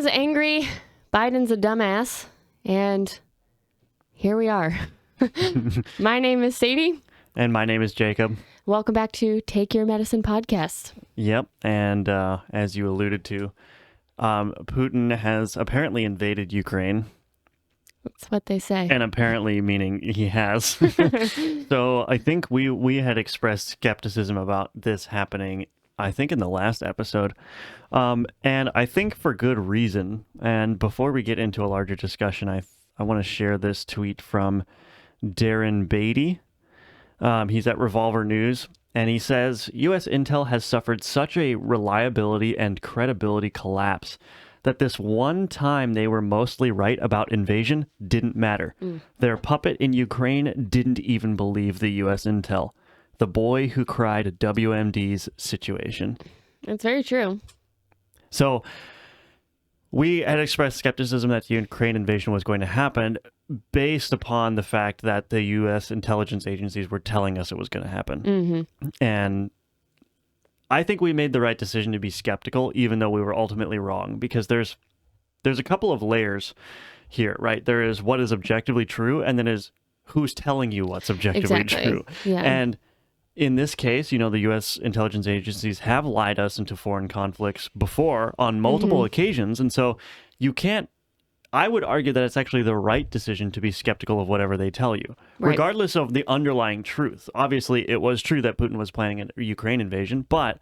Russia's angry, Biden's a dumbass, and here we are. My name is Sadie. And my name is Jacob. Welcome back to Take Your Medicine podcast. Yep, and as you alluded to, Putin has apparently invaded Ukraine. That's what they say. And apparently meaning he has. So I think we had expressed skepticism about this happening, I think, in the last episode. And I think for good reason. And before we get into a larger discussion, I want to share this tweet from Darren Beatty. He's at Revolver News, and he says, U.S. intel has suffered such a reliability and credibility collapse that this one time they were mostly right about invasion didn't matter. Their puppet in Ukraine didn't even believe the U.S. intel. The boy who cried WMD's situation. It's very true. So we had expressed skepticism that the Ukraine invasion was going to happen based upon the fact that the U.S. intelligence agencies were telling us it was going to happen. Mm-hmm. And I think we made the right decision to be skeptical, even though we were ultimately wrong, because there's a couple of layers here, right? There is what is objectively true, and then is who's telling you what's objectively true. Yeah. And in this case, you know, the U.S. intelligence agencies have lied us into foreign conflicts before on multiple occasions, and so you can't. I would argue that it's actually the right decision to be skeptical of whatever they tell you, regardless of the underlying truth. Obviously, it was true that Putin was planning a Ukraine invasion, but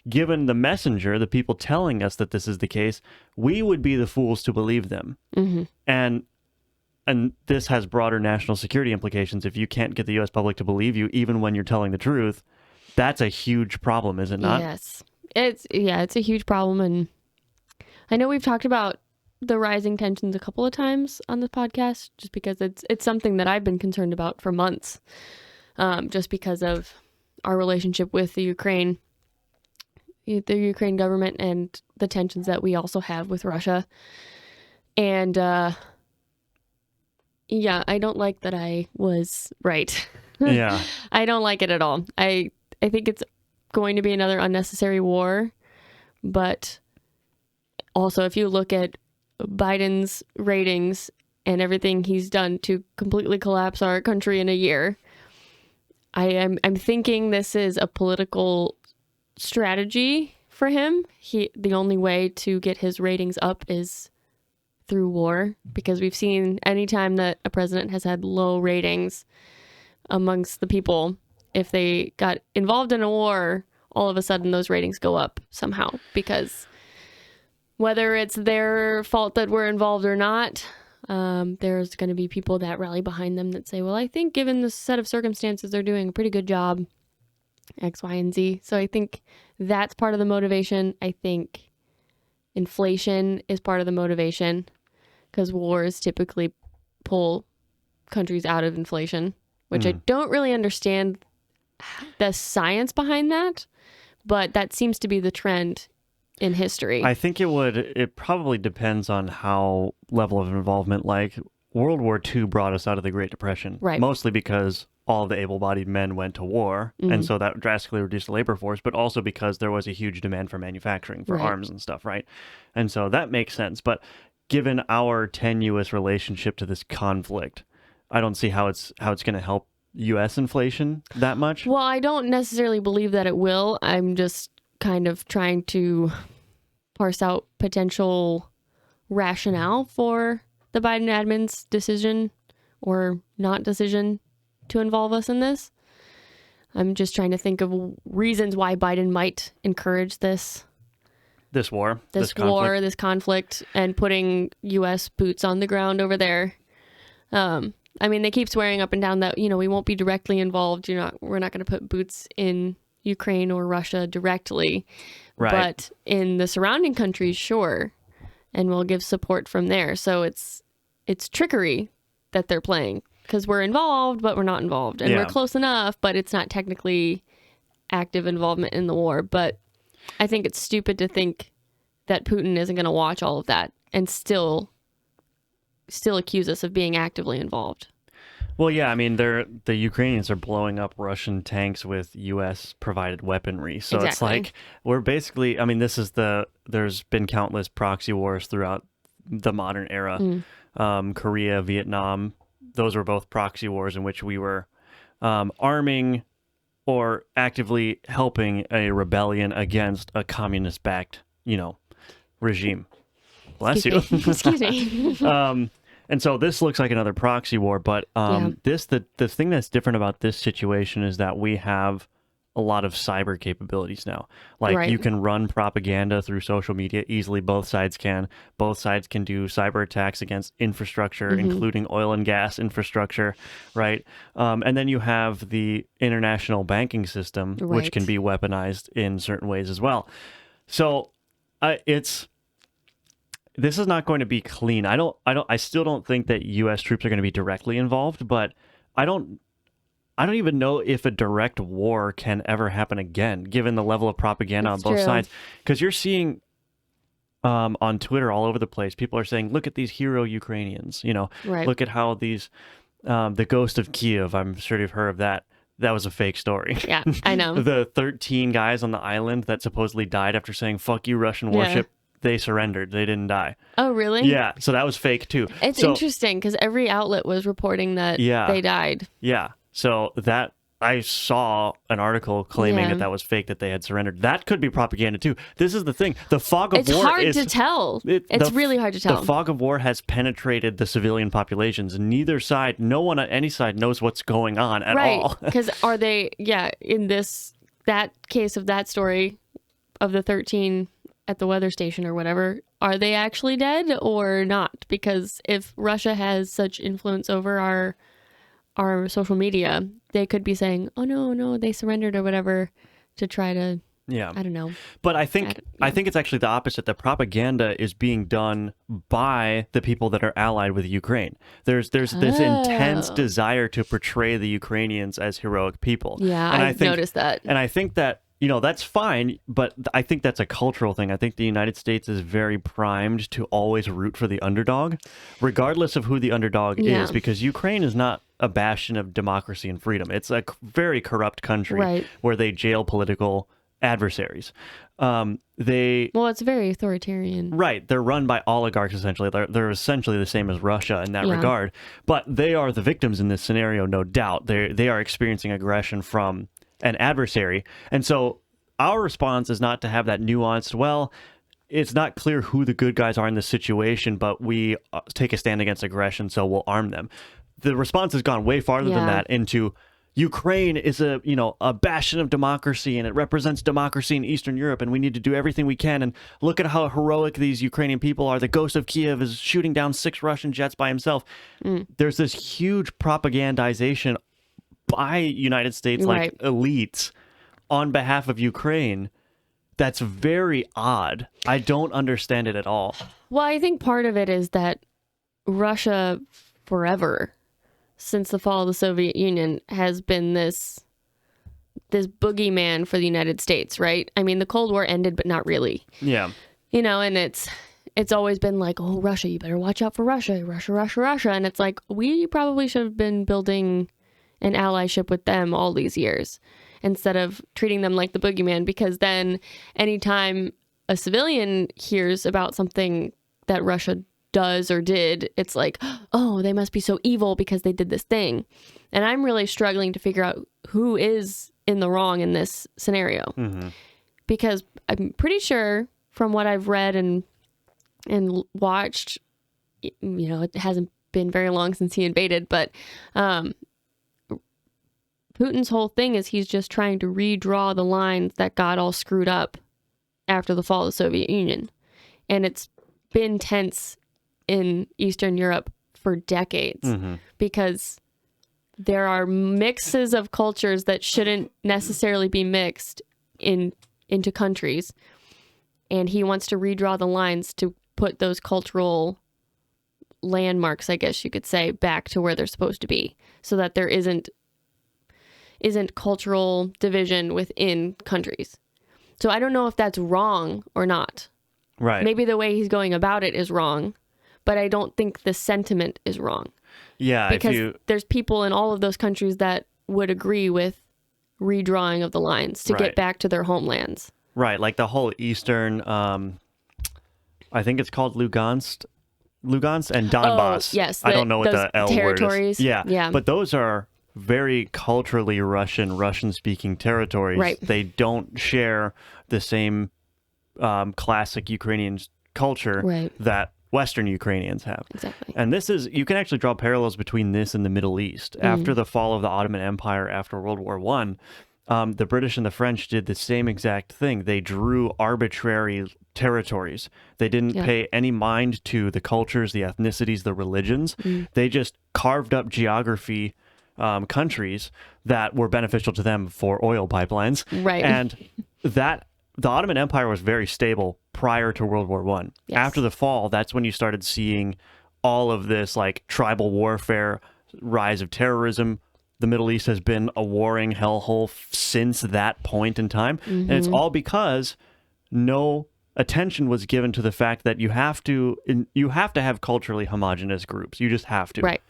given the messenger, the people telling us that this is the case, we would be the fools to believe them. Mm-hmm. And this has broader national security implications. If you can't get the U.S. public to believe you, even when you're telling the truth, that's a huge problem, is it not? Yes. It's a huge problem. And I know we've talked about the rising tensions a couple of times on this podcast, just because it's something that I've been concerned about for months, just because of our relationship with the Ukraine government and the tensions that we also have with Russia. And yeah, I don't like that I was right. Yeah. I don't like it at all. I think it's going to be another unnecessary war, but also if you look at Biden's ratings and everything he's done to completely collapse our country in a year, I'm thinking this is a political strategy for him. The only way to get his ratings up is through war, because we've seen anytime that a president has had low ratings amongst the people, if they got involved in a war, all of a sudden those ratings go up somehow, because whether it's their fault that we're involved or not, there's going to be people that rally behind them that say, well, I think given the set of circumstances, they're doing a pretty good job, X, Y, and Z. So I think that's part of the motivation. I think inflation is part of the motivation, because wars typically pull countries out of inflation, which I don't really understand the science behind that, but that seems to be the trend in history. I think it probably depends on how level of involvement. Like World War II brought us out of the Great Depression, right? Mostly because all of the able-bodied men went to war, and so that drastically reduced the labor force, but also because there was a huge demand for manufacturing, for arms and stuff, right? And so that makes sense. But given our tenuous relationship to this conflict, I don't see how it's going to help U.S. inflation that much. Well, I don't necessarily believe that it will. I'm just kind of trying to parse out potential rationale for the Biden admin's decision or not decision to involve us in this. I'm just trying to think of reasons why Biden might encourage this war, this conflict, and putting U.S. boots on the ground over there. I mean, they keep swearing up and down that, we won't be directly involved. We're not going to put boots in Ukraine or Russia directly, right? But in the surrounding countries, sure, and we'll give support from there. So it's trickery that they're playing, because we're involved, but we're not involved, and we're close enough, but it's not technically active involvement in the war. But I think it's stupid to think that Putin isn't going to watch all of that and still accuse us of being actively involved. Well, yeah, I mean, the Ukrainians are blowing up Russian tanks with U.S. provided weaponry. So it's Exactly. like we're basically, I mean, there's been countless proxy wars throughout the modern era. Korea, Vietnam, those were both proxy wars in which we were arming or actively helping a rebellion against a communist-backed, regime. Bless you. Excuse me. And so this looks like another proxy war, but Yeah. the thing that's different about this situation is that we have a lot of cyber capabilities now. Like Right. you can run propaganda through social media easily. Both sides can. Both sides can do cyber attacks against infrastructure, including oil and gas infrastructure, right? And then you have the international banking system, which Right. can be weaponized in certain ways as well. So this is not going to be clean. I still don't think that U.S. troops are going to be directly involved, but I don't even know if a direct war can ever happen again, given the level of propaganda It's on both true. sides. Because you're seeing on Twitter all over the place, people are saying, "Look at these hero Ukrainians." Right. Look at how these the Ghost of Kiev. I'm sure you've heard of that. That was a fake story. Yeah, I know. The 13 guys on the island that supposedly died after saying "fuck you, Russian warship." They surrendered. They didn't die. Oh, really? Yeah, so that was fake too. It's So, interesting because every outlet was reporting that Yeah. they died. Yeah, so that I saw an article claiming Yeah. that was fake, that they had surrendered. That could be propaganda too. This is the thing. The fog of It's war hard is to tell. It's really hard to tell. The fog of war has penetrated the civilian populations. Neither side, no one on any side knows what's going on at right. all. Because are they, in that case of that story of the 13 at the weather station or whatever, are they actually dead or not? Because if Russia has such influence over our social media, they could be saying, "Oh no, they surrendered" or whatever, to try to, Yeah. I don't know. But I think it's actually the opposite. The propaganda is being done by the people that are allied with Ukraine. There's this intense Oh. desire to portray the Ukrainians as heroic people. Yeah, And I've noticed that. And I think that, that's fine, but I think that's a cultural thing. I think the United States is very primed to always root for the underdog, regardless of who the underdog Yeah. is, because Ukraine is not a bastion of democracy and freedom. It's a very corrupt country Right. where they jail political adversaries. Well, it's very authoritarian. Right, they're run by oligarchs essentially. They're essentially the same as Russia in that Yeah. regard, but they are the victims in this scenario, no doubt. They are experiencing aggression from an adversary, and so our response is not to have that nuanced, well, it's not clear who the good guys are in this situation, but we take a stand against aggression, so we'll arm them. The response has gone way farther than Yeah. that, into Ukraine is a bastion of democracy, and it represents democracy in Eastern Europe, and we need to do everything we can. And look at how heroic these Ukrainian people are. The Ghost of Kiev is shooting down 6 Russian jets by himself. There's this huge propagandization by United States Right. elites on behalf of Ukraine. That's very odd. I don't understand it at all. Well, I think part of it is that Russia forever, since the fall of the Soviet Union, has been this boogeyman for the United States, right? I mean, the Cold War ended, but not really. Yeah. And it's always been like, "Oh, Russia, you better watch out for Russia, Russia." And it's like, we probably should have been building an allyship with them all these years instead of treating them like the boogeyman, because then anytime a civilian hears about something that Russia does or did, it's like, "Oh, they must be so evil because they did this thing." And I'm really struggling to figure out who is in the wrong in this scenario. Because I'm pretty sure from what I've read and watched, it hasn't been very long since he invaded, but Putin's whole thing is he's just trying to redraw the lines that got all screwed up after the fall of the Soviet Union. And it's been tense in Eastern Europe for decades because there are mixes of cultures that shouldn't necessarily be mixed into countries. And he wants to redraw the lines to put those cultural landmarks, I guess you could say, back to where they're supposed to be, so that there isn't cultural division within countries. So I don't know if that's wrong or not. Right. Maybe the way he's going about it is wrong, but I don't think the sentiment is wrong. Yeah, because there's people in all of those countries that would agree with redrawing of the lines to get back to their homelands. Right, like the whole eastern, I think it's called Lugansk and Donbass. Oh, yes. I don't know what the L territories. word is. Yeah, but those are very culturally Russian-speaking territories. Right. They don't share the same classic Ukrainian culture that Western Ukrainians have. Exactly. And you can actually draw parallels between this and the Middle East. After the fall of the Ottoman Empire, after World War I, the British and the French did the same exact thing. They drew arbitrary territories. They didn't pay any mind to the cultures, the ethnicities, the religions. They just carved up geography, countries that were beneficial to them for oil pipelines. Right. And the Ottoman Empire was very stable prior to World War I. Yes. After the fall, that's when you started seeing all of this like tribal warfare, rise of terrorism. The Middle East has been a warring hellhole since that point in time. And it's all because no attention was given to the fact that you have to have culturally homogenous groups. You just have to. Right.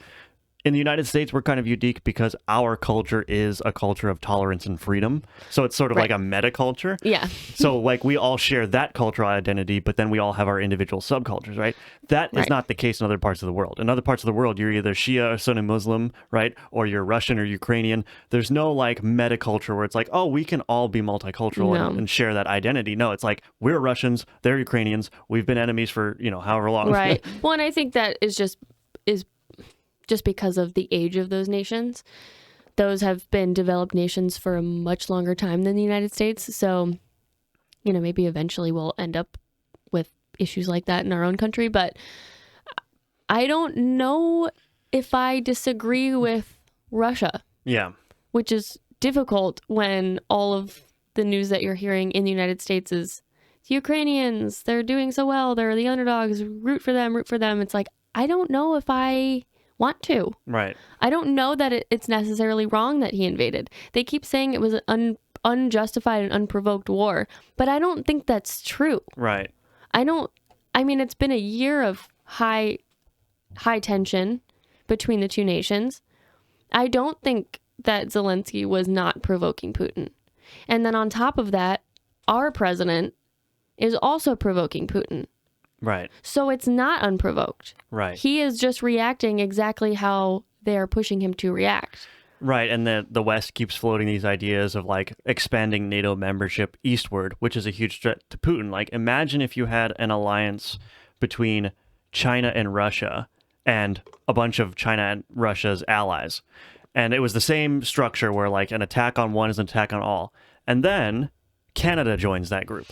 In the United States, we're kind of unique because our culture is a culture of tolerance and freedom. So it's sort of like a meta culture. Yeah. So like we all share that cultural identity, but then we all have our individual subcultures, right? That is not the case in other parts of the world. In other parts of the world, you're either Shia or Sunni Muslim, right? Or you're Russian or Ukrainian. There's no like meta culture where it's like, oh, we can all be multicultural and share that identity. No, it's like we're Russians, they're Ukrainians. We've been enemies for, however long. Right. Well, and I think that is just because of the age of those nations. Those have been developed nations for a much longer time than the United States. So, maybe eventually we'll end up with issues like that in our own country. But I don't know if I disagree with Russia. Yeah. Which is difficult when all of the news that you're hearing in the United States is the Ukrainians, they're doing so well. They're the underdogs. Root for them, root for them. It's like, I don't know if I want to. Right. I don't know that it's necessarily wrong that he invaded. They keep saying it was an unjustified and unprovoked war, but I don't think that's true. Right. It's been a year of high tension between the two nations. I don't think that Zelensky was not provoking Putin. And then on top of that, our president is also provoking Putin. Right. So it's not unprovoked. Right. He is just reacting exactly how they are pushing him to react. Right. And the West keeps floating these ideas of like expanding NATO membership eastward, which is a huge threat to Putin. Like imagine if you had an alliance between China and Russia and a bunch of China and Russia's allies. And it was the same structure where like an attack on one is an attack on all. And then Canada joins that group.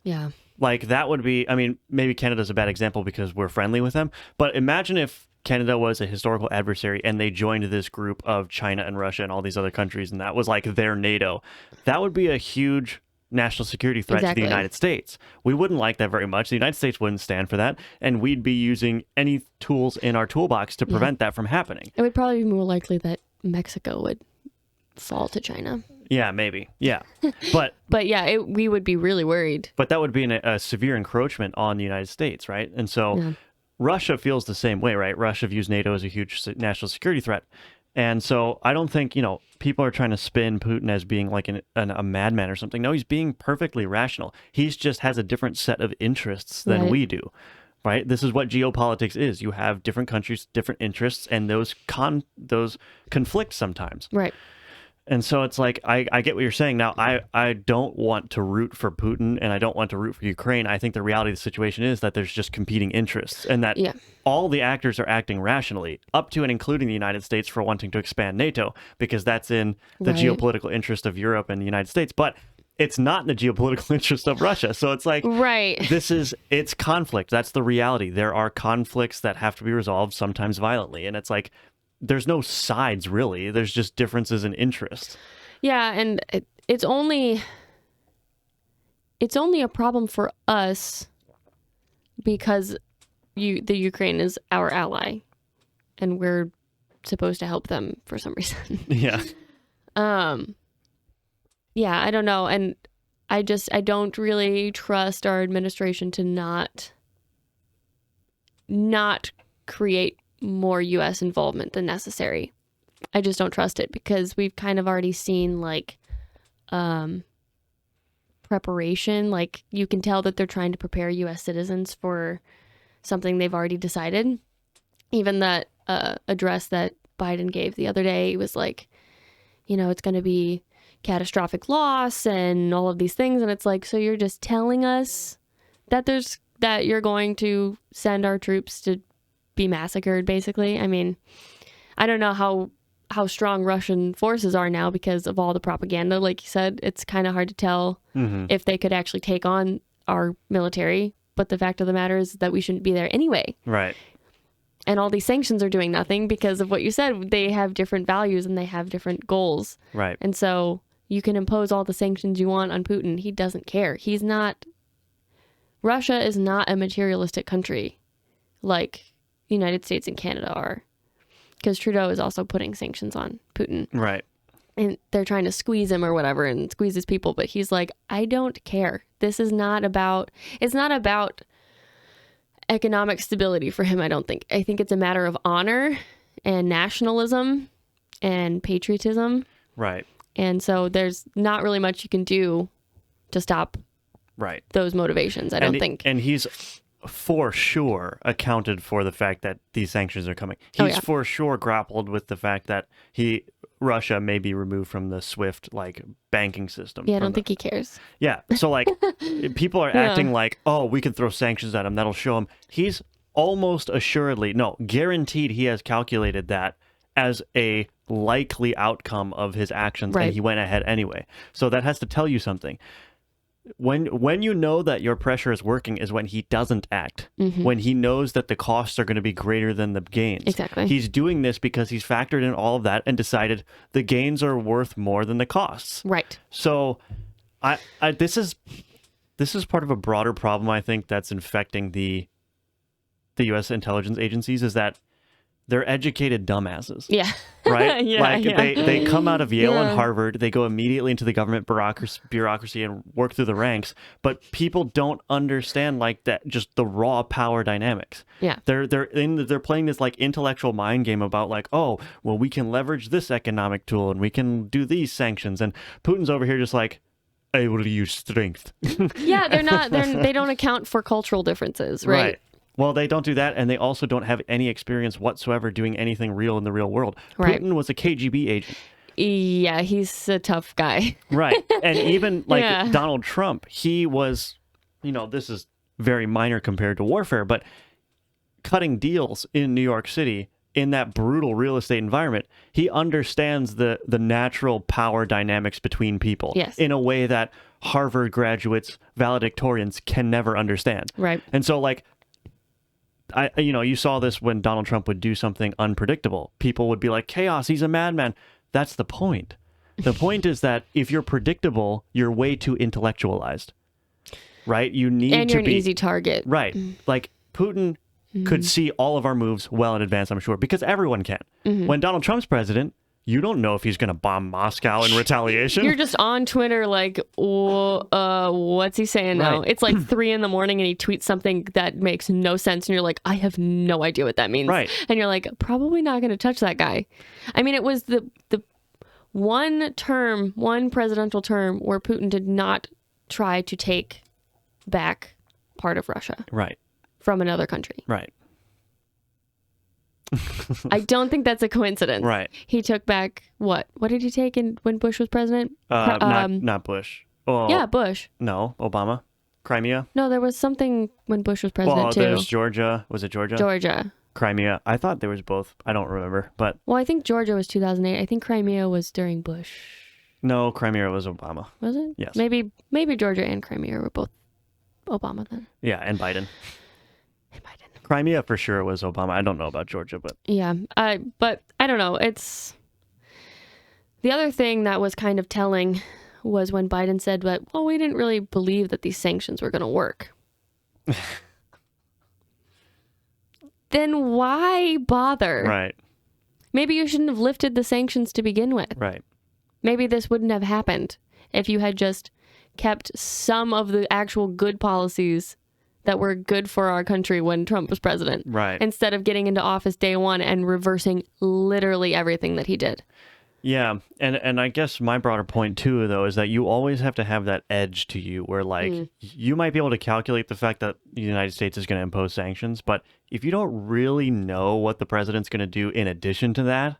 Yeah. Like that would be, maybe Canada's a bad example because we're friendly with them, but imagine if Canada was a historical adversary and they joined this group of China and Russia and all these other countries and that was like their NATO. That would be a huge national security threat to the United States. We wouldn't like that very much. The United States wouldn't stand for that, and we'd be using any tools in our toolbox to prevent that from happening. It would probably be more likely that Mexico would fall to China. Yeah, maybe. Yeah. But yeah, we would be really worried. But that would be a severe encroachment on the United States, right? And so Russia feels the same way, right? Russia views NATO as a huge national security threat. And so I don't think, people are trying to spin Putin as being like a madman or something. No, he's being perfectly rational. He's just has a different set of interests than we do. Right? This is what geopolitics is. You have different countries, different interests, and those conflict sometimes. Right. And so it's like, I get what you're saying. Now, I don't want to root for Putin and I don't want to root for Ukraine. I think the reality of the situation is that there's just competing interests and that all the actors are acting rationally, up to and including the United States for wanting to expand NATO, because that's in the geopolitical interest of Europe and the United States. But it's not in the geopolitical interest of Russia. So it's like, it's conflict. That's the reality. There are conflicts that have to be resolved, sometimes violently. And it's like, there's no sides really. There's just differences in interest. Yeah, and it's only a problem for us because the Ukraine is our ally, and we're supposed to help them for some reason. Yeah. Yeah, I don't know, and I don't really trust our administration to not create more U.S. involvement than necessary. I just don't trust it because we've kind of already seen like preparation. Like you can tell that they're trying to prepare U.S. citizens for something they've already decided. Even that address that Biden gave the other day was like, you know, it's going to be catastrophic loss and all of these things. And it's like, so you're just telling us that you're going to send our troops to be massacred, basically. I mean, I don't know how strong Russian forces are now because of all the propaganda. Like you said, it's kind of hard to tell if they could actually take on our military. But the fact of the matter is that we shouldn't be there anyway. Right. And all these sanctions are doing nothing because of what you said. They have different values and they have different goals. Right. And so you can impose all the sanctions you want on Putin. He doesn't care. Russia is not a materialistic country like the United States and Canada are. Because Trudeau is also putting sanctions on Putin. Right. And they're trying to squeeze him or whatever and squeeze his people. But he's like, I don't care. This is not about, it's not about economic stability for him, I don't think. I think it's a matter of honor and nationalism and patriotism. Right. And so there's not really much you can do to stop those motivations, I don't think. And he's for sure accounted for the fact that these sanctions are coming. He's for sure grappled with the fact that Russia may be removed from the SWIFT banking system. Yeah, I don't think he cares. Yeah. So people are acting like, oh, we can throw sanctions at him. That'll show him. He's almost assuredly, no, guaranteed he has calculated that as a likely outcome of his actions, and he went ahead anyway. So that has to tell you something. When you know that your pressure is working is when he doesn't act, when he knows that the costs are going to be greater than the gains. Exactly. He's doing this because he's factored in all of that and decided the gains are worth more than the costs. Right. So this is part of a broader problem, I think, that's infecting the U.S. intelligence agencies, is that they're educated dumbasses. Yeah. Right? They come out of Yale and Yeah. Harvard, they go immediately into the government bureaucracy and work through the ranks, but people don't understand that, just the raw power dynamics. Yeah. They're playing this intellectual mind game about oh, well, we can leverage this economic tool and we can do these sanctions, and Putin's over here just I will use strength. Yeah, they don't account for cultural differences, right? Well, they don't do that, and they also don't have any experience whatsoever doing anything real in the real world. Right. Putin was a KGB agent. Yeah, he's a tough guy. Right. And even Donald Trump, he was, this is very minor compared to warfare, but cutting deals in New York City in that brutal real estate environment, he understands the natural power dynamics between people in a way that Harvard graduates, valedictorians can never understand. Right. And so you saw this when Donald Trump would do something unpredictable. People would be like, chaos, he's a madman. That's the point. The point is that if you're predictable, you're way too intellectualized, right? You need and to you're an be easy target. Right. Putin could see all of our moves well in advance, I'm sure, because everyone can. When Donald Trump's president, you don't know if he's going to bomb Moscow in retaliation. You're just on Twitter what's he saying now? Right. It's 3 a.m. and he tweets something that makes no sense. And you're like, I have no idea what that means. Right. And you're like, probably not going to touch that guy. I mean, it was the one presidential term where Putin did not try to take back part of Russia. Right. From another country. Right. I don't think that's a coincidence. Right. He took back what? What did he take when Bush was president? Not Bush. Oh, yeah, Bush. No, Obama. Crimea. No, there was something when Bush was president too. There's Georgia. Was it Georgia? Georgia. Crimea. I thought there was both. I don't remember, but well, I think Georgia was 2008. I think Crimea was during Bush. No, Crimea was Obama. Was it? Yes. Maybe Georgia and Crimea were both Obama then. Yeah, and Biden. Crimea for sure was Obama. I don't know about Georgia, but yeah, but I don't know. It's the other thing that was kind of telling was when Biden said that, well, we didn't really believe that these sanctions were going to work. Then why bother? Right. Maybe you shouldn't have lifted the sanctions to begin with. Right. Maybe this wouldn't have happened if you had just kept some of the actual good policies that were good for our country when Trump was president. Right. Instead of getting into office day one and reversing literally everything that he did. Yeah, and I guess my broader point too, though, is that you always have to have that edge to you where, like, you might be able to calculate the fact that the United States is going to impose sanctions, but if you don't really know what the president's going to do in addition to that,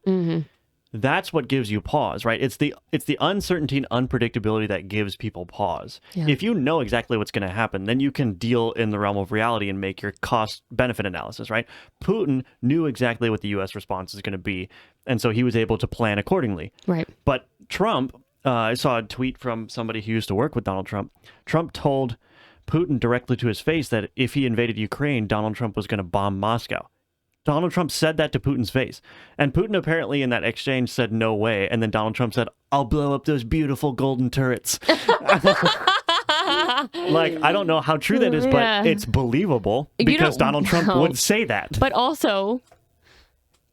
that's what gives you pause, right? It's the uncertainty and unpredictability that gives people pause. Yeah. If you know exactly what's going to happen, then you can deal in the realm of reality and make your cost-benefit analysis, right? Putin knew exactly what the U.S. response is going to be, and so he was able to plan accordingly. Right. But Trump, I saw a tweet from somebody who used to work with Donald Trump. Trump told Putin directly to his face that if he invaded Ukraine, Donald Trump was going to bomb Moscow. Donald Trump said that to Putin's face. And Putin apparently in that exchange said, no way. And then Donald Trump said, I'll blow up those beautiful golden turrets. Like, I don't know how true that is, but it's believable because Donald Trump would say that. But also,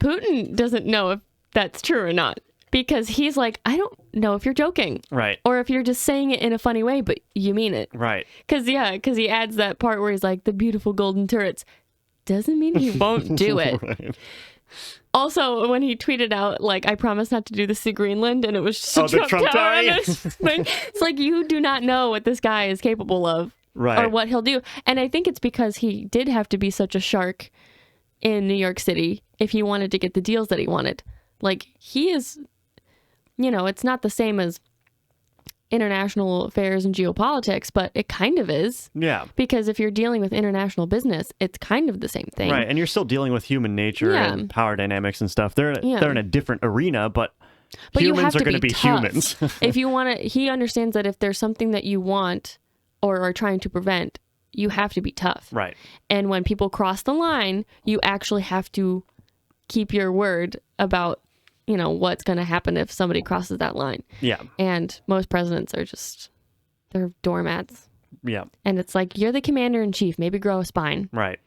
Putin doesn't know if that's true or not. Because he's like, I don't know if you're joking. Right. Or if you're just saying it in a funny way, but you mean it. Right. Because he adds that part where he's like, the beautiful golden turrets. Doesn't mean he won't do it. Right. Also, when he tweeted out, like, I promise not to do this to Greenland, and it was just a Trump tower. It's like, you do not know what this guy is capable of. Right. Or what he'll do. And I think it's because he did have to be such a shark in New York City if he wanted to get the deals that he wanted. Like, he is, it's not the same as international affairs and geopolitics, but it kind of is. Yeah. Because if you're dealing with international business, it's kind of the same thing. Right. And you're still dealing with human nature and power dynamics and stuff. They're in a different arena, but humans are going to be humans. If you want to, he understands that if there's something that you want or are trying to prevent, you have to be tough. Right. And when people cross the line, you actually have to keep your word about what's going to happen if somebody crosses that line. Yeah. And most presidents are they're doormats. Yeah. And it's like, you're the commander in chief, maybe grow a spine. Right.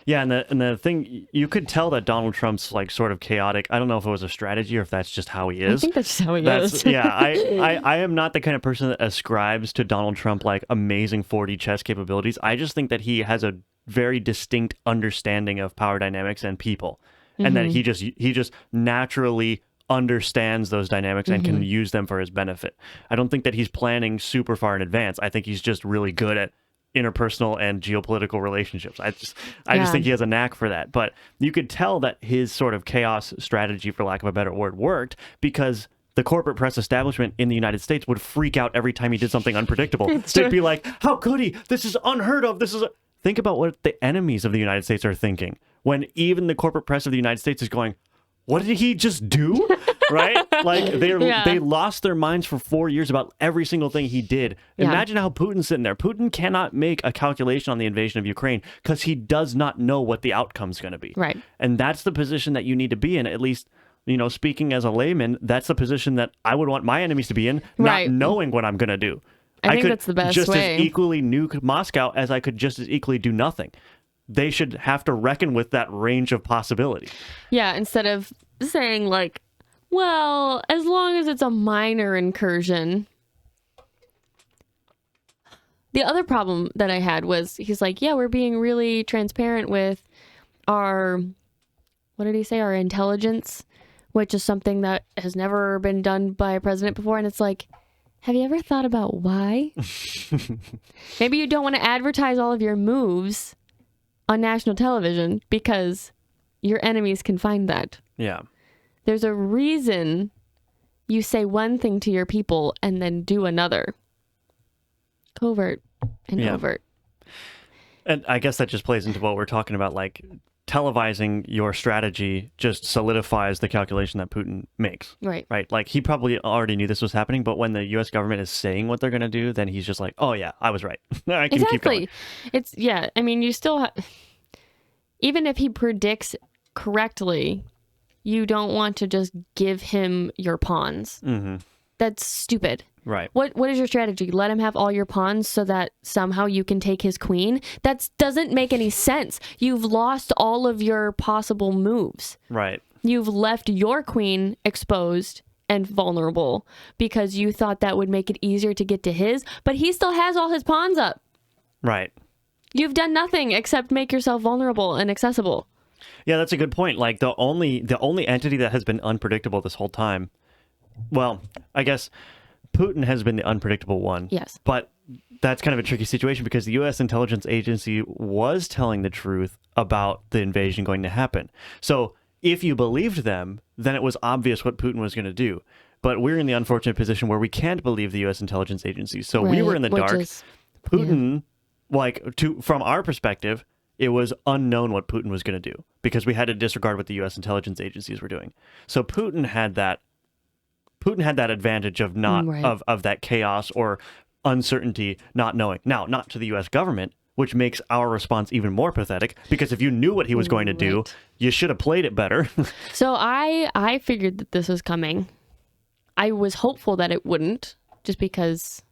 Yeah. And the thing, you could tell that Donald Trump's like sort of chaotic. I don't know if it was a strategy or if that's just how he is. I think that's just how he is. Yeah. I am not the kind of person that ascribes to Donald Trump like amazing 4D chess capabilities. I just think that he has a very distinct understanding of power dynamics and people. And that he just naturally understands those dynamics and can use them for his benefit. I don't think that he's planning super far in advance. I think he's just really good at interpersonal and geopolitical relationships. I just think he has a knack for that. But you could tell that his sort of chaos strategy, for lack of a better word, worked because the corporate press establishment in the United States would freak out every time he did something unpredictable. They'd be like, how could he? This is unheard of. Think about what the enemies of the United States are thinking when even the corporate press of the United States is going, what did he just do? Right? Like they lost their minds for 4 years about every single thing he did. Yeah. Imagine how Putin's sitting there. Putin cannot make a calculation on the invasion of Ukraine because he does not know what the outcome's going to be. Right. And that's the position that you need to be in, at least, speaking as a layman, that's the position that I would want my enemies to be in, not knowing what I'm going to do. I think that's the best just way. As equally nuke Moscow as I could just as equally do nothing. They should have to reckon with that range of possibility. Yeah, instead of saying like, well, as long as it's a minor incursion. The other problem that I had was he's like, yeah, we're being really transparent with our, what did he say? Our intelligence, which is something that has never been done by a president before. And it's like, have you ever thought about why? Maybe you don't want to advertise all of your moves on national television because your enemies can find that. Yeah. There's a reason you say one thing to your people and then do another. Covert and overt. And I guess that just plays into what we're talking about, like televising your strategy just solidifies the calculation that Putin makes. Right. Right. Like he probably already knew this was happening, but when the U.S. government is saying what they're going to do, then he's just like, oh yeah, I was right. I can keep going. It's, yeah. I mean, you still even if he predicts correctly, you don't want to just give him your pawns. Mm-hmm. That's stupid. Right. What is your strategy? Let him have all your pawns so that somehow you can take his queen? That doesn't make any sense. You've lost all of your possible moves. Right. You've left your queen exposed and vulnerable because you thought that would make it easier to get to his, but he still has all his pawns up. Right. You've done nothing except make yourself vulnerable and accessible. Yeah, that's a good point. Like the only entity that has been unpredictable this whole time, well, I guess Putin has been the unpredictable one. Yes. But that's kind of a tricky situation because the U.S. intelligence agency was telling the truth about the invasion going to happen. So if you believed them, then it was obvious what Putin was going to do. But we're in the unfortunate position where we can't believe the U.S. intelligence agency. So we were in the dark. Putin, from our perspective, it was unknown what Putin was going to do because we had to disregard what the U.S. intelligence agencies were doing. So Putin had that advantage of not of that chaos or uncertainty, not knowing. Now, not to the U.S. government, which makes our response even more pathetic because if you knew what he was going to do, you should have played it better. So I figured that this was coming. I was hopeful that it wouldn't, just because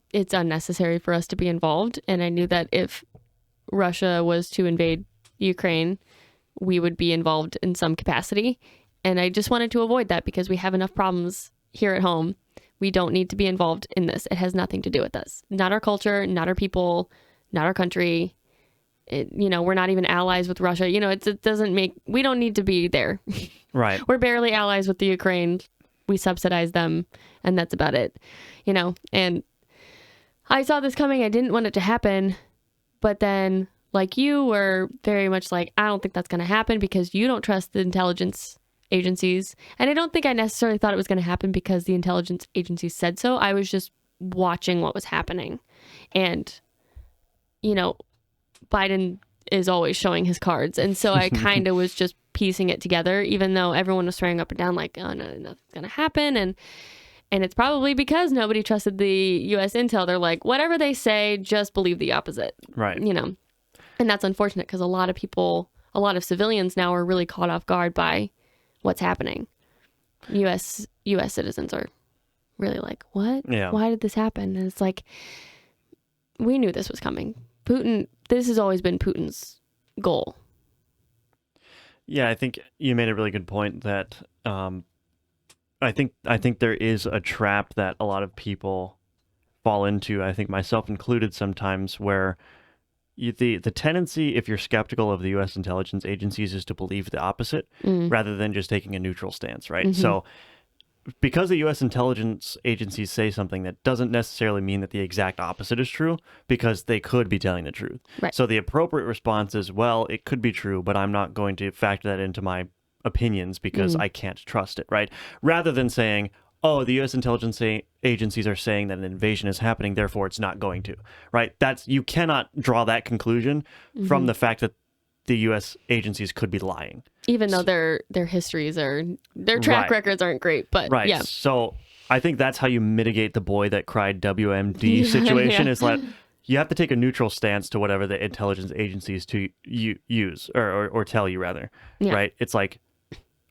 it's unnecessary for us to be involved. And I knew that if Russia was to invade Ukraine, we would be involved in some capacity. And I just wanted to avoid that because we have enough problems here at home. We don't need to be involved in this. It has nothing to do with us. Not our culture, not our people, not our country. We're not even allies with Russia. It doesn't make, we don't need to be there. Right. We're barely allies with the Ukraine. We subsidize them and that's about it. And I saw this coming. I didn't want it to happen. But then, like, you were very much like, I don't think that's going to happen because you don't trust the intelligence agencies. And I don't think I necessarily thought it was going to happen because the intelligence agencies said so. I was just watching what was happening. And, Biden is always showing his cards. And so I kind of was just piecing it together, even though everyone was swearing up and down like, oh, no, nothing's going to happen. And it's probably because nobody trusted the U.S. intel. They're like, whatever they say, just believe the opposite. Right. And that's unfortunate because a lot of civilians now are really caught off guard by what's happening. U.S. citizens are really like, what? Yeah. Why did this happen? And it's like, we knew this was coming. Putin, this has always been Putin's goal. Yeah, I think you made a really good point that I think there is a trap that a lot of people fall into, I think myself included sometimes, where the tendency, if you're skeptical of the U.S. intelligence agencies, is to believe the opposite rather than just taking a neutral stance, right? Mm-hmm. So because the U.S. intelligence agencies say something, that doesn't necessarily mean that the exact opposite is true, because they could be telling the truth. Right. So the appropriate response is, well, it could be true, but I'm not going to factor that into my opinions because I can't trust it, right? Rather than saying, oh, the U.S. intelligence agencies are saying that an invasion is happening, therefore it's not going to, right? You cannot draw that conclusion from the fact that the U.S. agencies could be lying. Even though their histories their track records aren't great, but right. Yeah. So I think that's how you mitigate the boy that cried WMD situation is that you have to take a neutral stance to whatever the intelligence agencies use or tell you rather, right? It's like,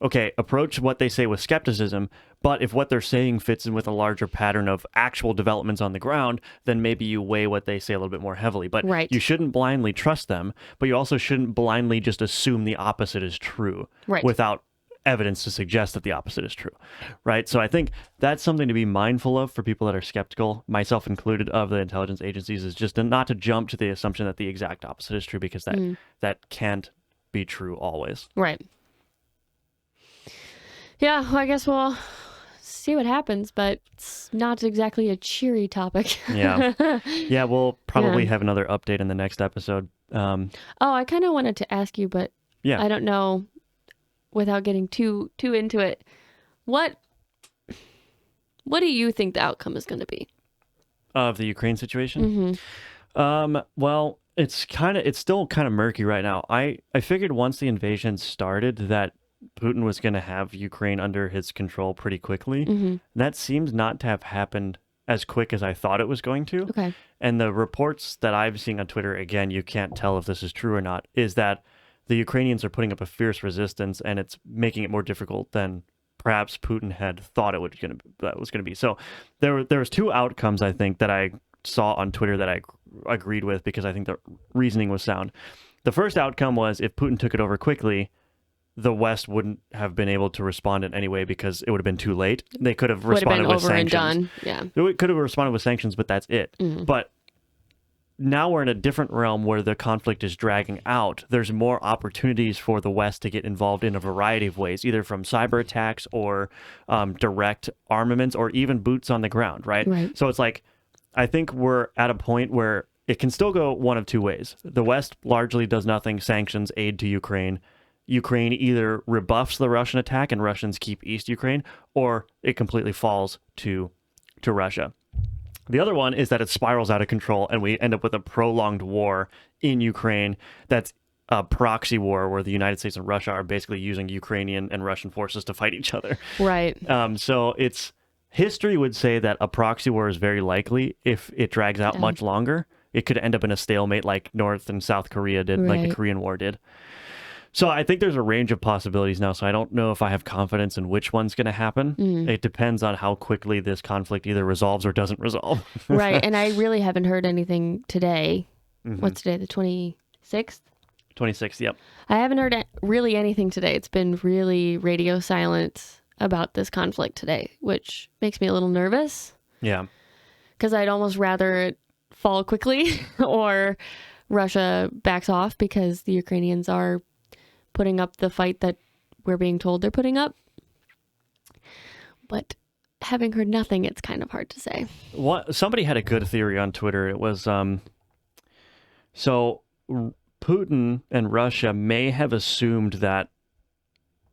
okay, approach what they say with skepticism, but if what they're saying fits in with a larger pattern of actual developments on the ground, then maybe you weigh what they say a little bit more heavily. But you shouldn't blindly trust them, but you also shouldn't blindly just assume the opposite is true without evidence to suggest that the opposite is true, right? So I think that's something to be mindful of for people that are skeptical, myself included, of the intelligence agencies, is just not to jump to the assumption that the exact opposite is true, because that can't be true always. Right. Yeah, well, I guess we'll see what happens, but it's not exactly a cheery topic. Yeah, we'll probably have another update in the next episode. I kind of wanted to ask you, but I don't know, without getting too into it, what do you think the outcome is going to be? Of the Ukraine situation? Well, it's still kind of murky right now. I figured once the invasion started that Putin was going to have Ukraine under his control pretty quickly. That seems not to have happened as quick as I thought it was going to. Okay. And the reports that I've seen on Twitter, again, you can't tell if this is true or not, is that the Ukrainians are putting up a fierce resistance, and it's making it more difficult than perhaps Putin had thought was going to be. So there was two outcomes, I think, that I saw on Twitter that I agreed with because I think the reasoning was sound. The first outcome was if Putin took it over quickly, the West wouldn't have been able to respond in any way because it would have been too late. They could have responded with sanctions. And done. Yeah. They could have responded with sanctions, but that's it. But now we're in a different realm where the conflict is dragging out. There's more opportunities for the West to get involved in a variety of ways, either from cyber attacks or direct armaments or even boots on the ground, right? So it's like, I think we're at a point where it can still go one of two ways. The West largely does nothing, sanctions, aid to Ukraine. Ukraine either rebuffs the Russian attack and Russians keep East Ukraine, or it completely falls to Russia. The other one is that it spirals out of control and we end up with a prolonged war in Ukraine that's a proxy war where the United States and Russia are basically using Ukrainian and Russian forces to fight each other. Right. So history would say that a proxy war is very likely if it drags out much longer. It could end up in a stalemate like North and South Korea did, like the Korean War did. So I think there's a range of possibilities now. So I don't know if I have confidence in which one's going to happen. It depends on how quickly this conflict either resolves or doesn't resolve. Right. And I really haven't heard anything today. What's today? The 26th? 26th, yep. I haven't heard really anything today. It's been really radio silent about this conflict today, which makes me a little nervous. Yeah. Because I'd almost rather it fall quickly or Russia backs off because the Ukrainians are putting up the fight that we're being told they're putting up. But having heard nothing, it's kind of hard to say. Somebody had a good theory on Twitter. It was, so Putin and Russia may have assumed that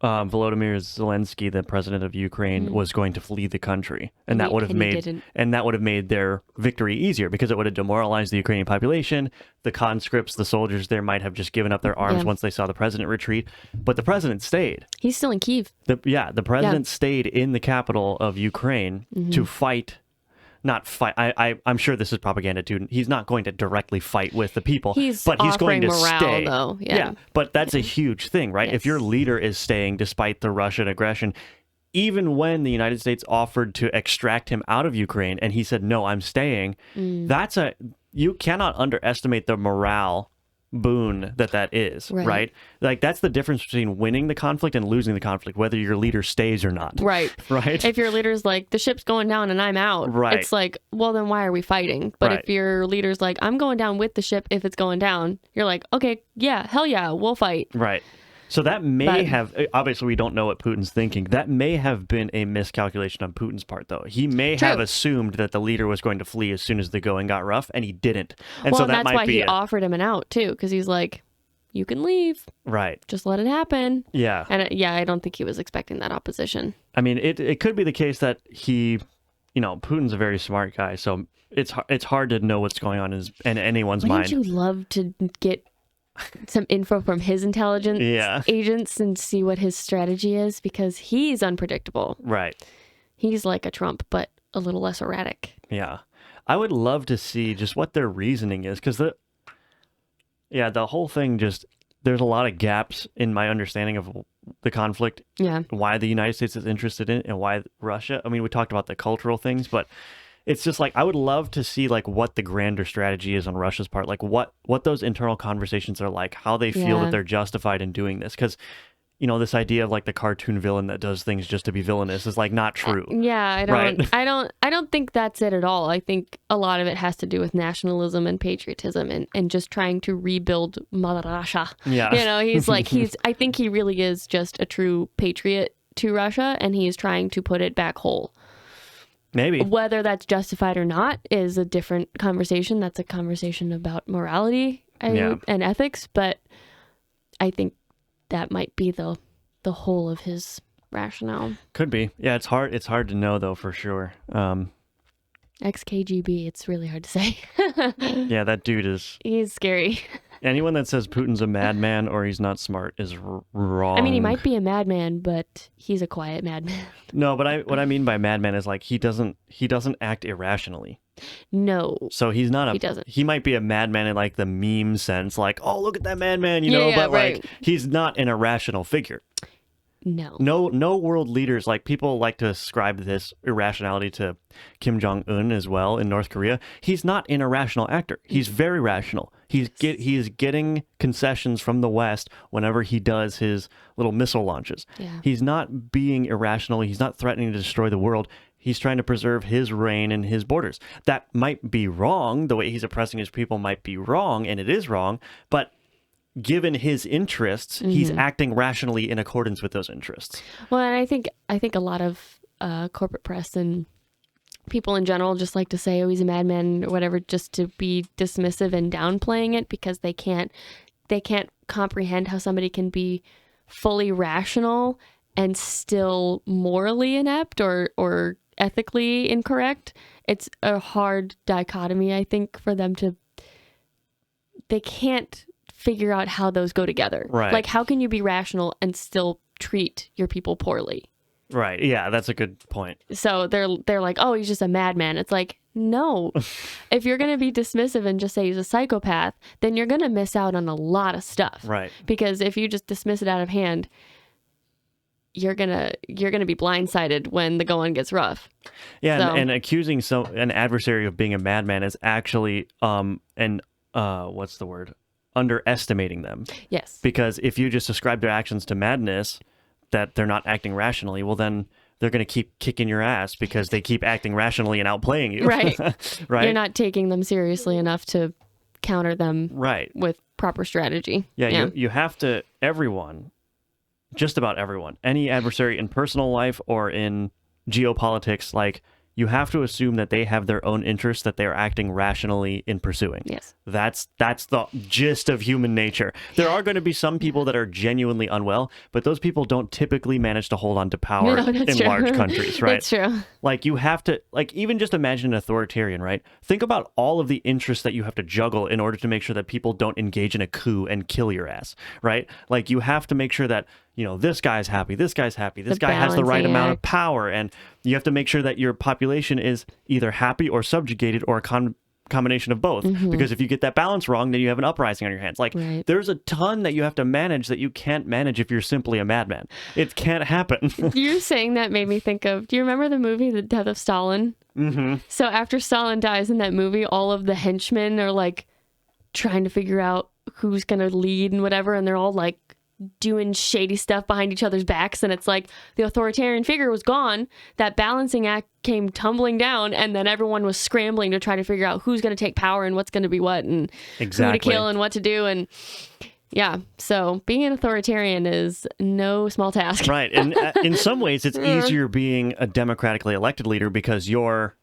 Volodymyr Zelensky, the president of Ukraine, was going to flee the country, and that would have made their victory easier because it would have demoralized the Ukrainian population. The conscripts, the soldiers there, might have just given up their arms once they saw the president retreat. But the president stayed. He's still in Kiev. The president stayed in the capital of Ukraine to fight. Not fight. I'm sure this is propaganda too. He's not going to directly fight with the people, but he's going to morale, stay. Though. Yeah, but that's a huge thing, right? Yes. If your leader is staying despite the Russian aggression, even when the United States offered to extract him out of Ukraine and he said, no, I'm staying, you cannot underestimate the morale boon that is, right? Like that's the difference between winning the conflict and losing the conflict, whether your leader stays or not. Right. If your leader's like, the ship's going down and I'm out, it's like, well, then why are we fighting? But if your leader's like, I'm going down with the ship if it's going down, you're like, okay, yeah, hell yeah, we'll fight. Right. So that may have, obviously we don't know what Putin's thinking. That may have been a miscalculation on Putin's part, though. He may have assumed that the leader was going to flee as soon as the going got rough, and he didn't. And so that that's why he offered him an out, too, because he's like, you can leave. Right. Just let it happen. Yeah. And I don't think he was expecting that opposition. I mean, it could be the case that Putin's a very smart guy, so it's hard to know what's going on in anyone's mind. Wouldn't you love to get some info from his intelligence agents and see what his strategy is, because he's unpredictable. Right. He's like a Trump, but a little less erratic. Yeah. I would love to see just what their reasoning is, because the whole thing there's a lot of gaps in my understanding of the conflict. Yeah. Why the United States is interested in it and why Russia. I mean, we talked about the cultural things, but it's just like, I would love to see like what the grander strategy is on Russia's part, like what those internal conversations are like, how they feel that they're justified in doing this. Because, this idea of like the cartoon villain that does things just to be villainous is like not true. I don't think that's it at all. I think a lot of it has to do with nationalism and patriotism and just trying to rebuild Mother Russia. Yeah. I think he really is just a true patriot to Russia, and he's trying to put it back whole. Maybe. Whether that's justified or not is a different conversation. That's a conversation about morality and ethics. But I think that might be the whole of his rationale. Could be. Yeah, it's hard to know, though, for sure. Ex-KGB, it's really hard to say. Yeah, that dude he's scary. Anyone that says Putin's a madman or he's not smart is wrong. I mean, he might be a madman, but he's a quiet madman. No, but what I mean by madman is like he doesn't act irrationally. No. So he doesn't. He might be a madman in like the meme sense, like, oh, look at that madman, but like he's not an irrational figure. No world leaders, like people like to ascribe this irrationality to Kim Jong-un as well in North Korea. He's not an irrational actor. He's very rational. He is getting concessions from the West whenever he does his little missile launches. Yeah. He's not being irrational. He's not threatening to destroy the world. he's trying to preserve his reign and his borders. That might be wrong. The way he's oppressing his people might be wrong, and it is wrong. But given his interests, he's acting rationally in accordance with those interests. Well, and I think a lot of corporate press and people in general just like to say, oh, he's a madman or whatever, just to be dismissive and downplaying it because they can't comprehend how somebody can be fully rational and still morally inept or ethically incorrect. It's a hard dichotomy, I think, for them to... They can't figure out how those go together. Right. Like, how can you be rational and still treat your people poorly? Right. Yeah, that's a good point. So they're like, oh, he's just a madman. It's like, no. If you're going to be dismissive and just say he's a psychopath, then you're going to miss out on a lot of stuff. Right. Because if you just dismiss it out of hand, you're gonna be blindsided when the going gets rough. Yeah, So- and accusing an adversary of being a madman is actually what's the word? Underestimating them. Yes. Because if you just ascribe their actions to madness, that they're not acting rationally, well then they're going to keep kicking your ass because they keep acting rationally and outplaying you. Right. Right. You're not taking them seriously enough to counter them Right. with proper strategy. Yeah. You have to, everyone, just about everyone, any adversary in personal life or in geopolitics, like, you have to assume that they have their own interests that they are acting rationally in pursuing. Yes. That's the gist of human nature. There are going to be some people that are genuinely unwell, but those people don't typically manage to hold on to power No, that's in true. large countries, right? That's true. Like, you have to, like, even just imagine an authoritarian, right? Think about all of the interests that you have to juggle in order to make sure that people don't engage in a coup and kill your ass, right? Like, you have to make sure that, you know, this guy's happy, this guy's happy, this guy has the right balancing amount of act. power, and you have to make sure that your population is either happy or subjugated or a combination of both. Because if you get that balance wrong, then you have an uprising on your hands. Like, Right. there's a ton that you have to manage that you can't manage if you're simply a madman. It can't happen. You saying that made me think of, do you remember the movie The Death of Stalin? Mm-hmm. So after Stalin dies in that movie, all of the henchmen are like trying to figure out who's going to lead and whatever. And they're all like doing shady stuff behind each other's backs. And it's like the authoritarian figure was gone. That balancing act came tumbling down. And then everyone was scrambling to try to figure out who's going to take power and what's going to be what and who Exactly. to kill and what to do. And yeah, so being an authoritarian is no small task. Right. And in some ways, it's easier being a democratically elected leader because your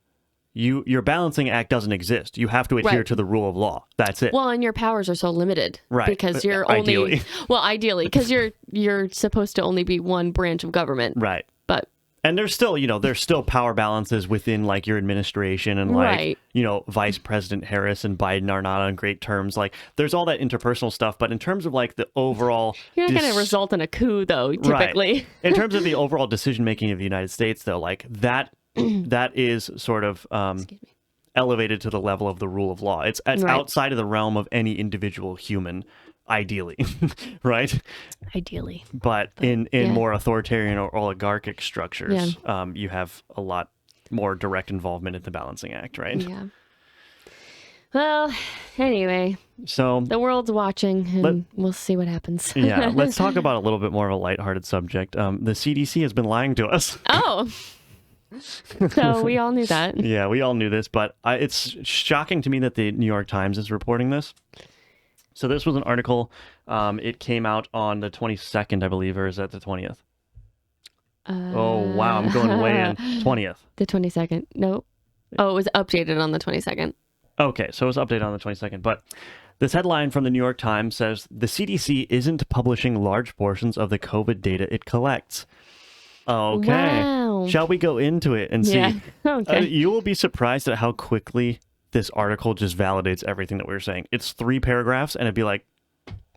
balancing act doesn't exist. You have to adhere Right. to the rule of law. That's it. Well, and your powers are so limited, Right. Because you're Ideally. ideally, because you're supposed to only be one branch of government, Right. but And there's still power balances within, like, your administration, and, like, Right. Vice President Harris and Biden are not on great terms. Like, there's all that interpersonal stuff, but in terms of, like, the overall you're not going to result in a coup, though. Typically, Right. In terms of the overall decision making of the United States, though, like, that is sort of elevated to the level of the rule of law. It's Right. outside of the realm of any individual human, ideally, right? ideally, But in yeah. more authoritarian or oligarchic structures, you have a lot more direct involvement in the balancing act, right? yeah. Well, anyway, So, the world's watching, and we'll see what happens. yeah, let's talk about a little bit more of a lighthearted subject. The CDC has been lying to us. Oh, so we all knew that. Yeah, we all knew this, but it's shocking to me that the New York Times is reporting this. So this was an article. It came out on the 22nd, I believe, or is that the 20th? Oh, wow, I'm going way in. 20th. The 22nd. Nope. Oh, it was updated on the 22nd. Okay, so it was updated on the 22nd. But this headline from the New York Times says, the CDC isn't publishing large portions of the COVID data it collects. Okay. Wow. Shall we go into it and see? Yeah. Okay. You will be surprised at how quickly this article just validates everything that we were saying. It's 3 paragraphs, and it'd be like,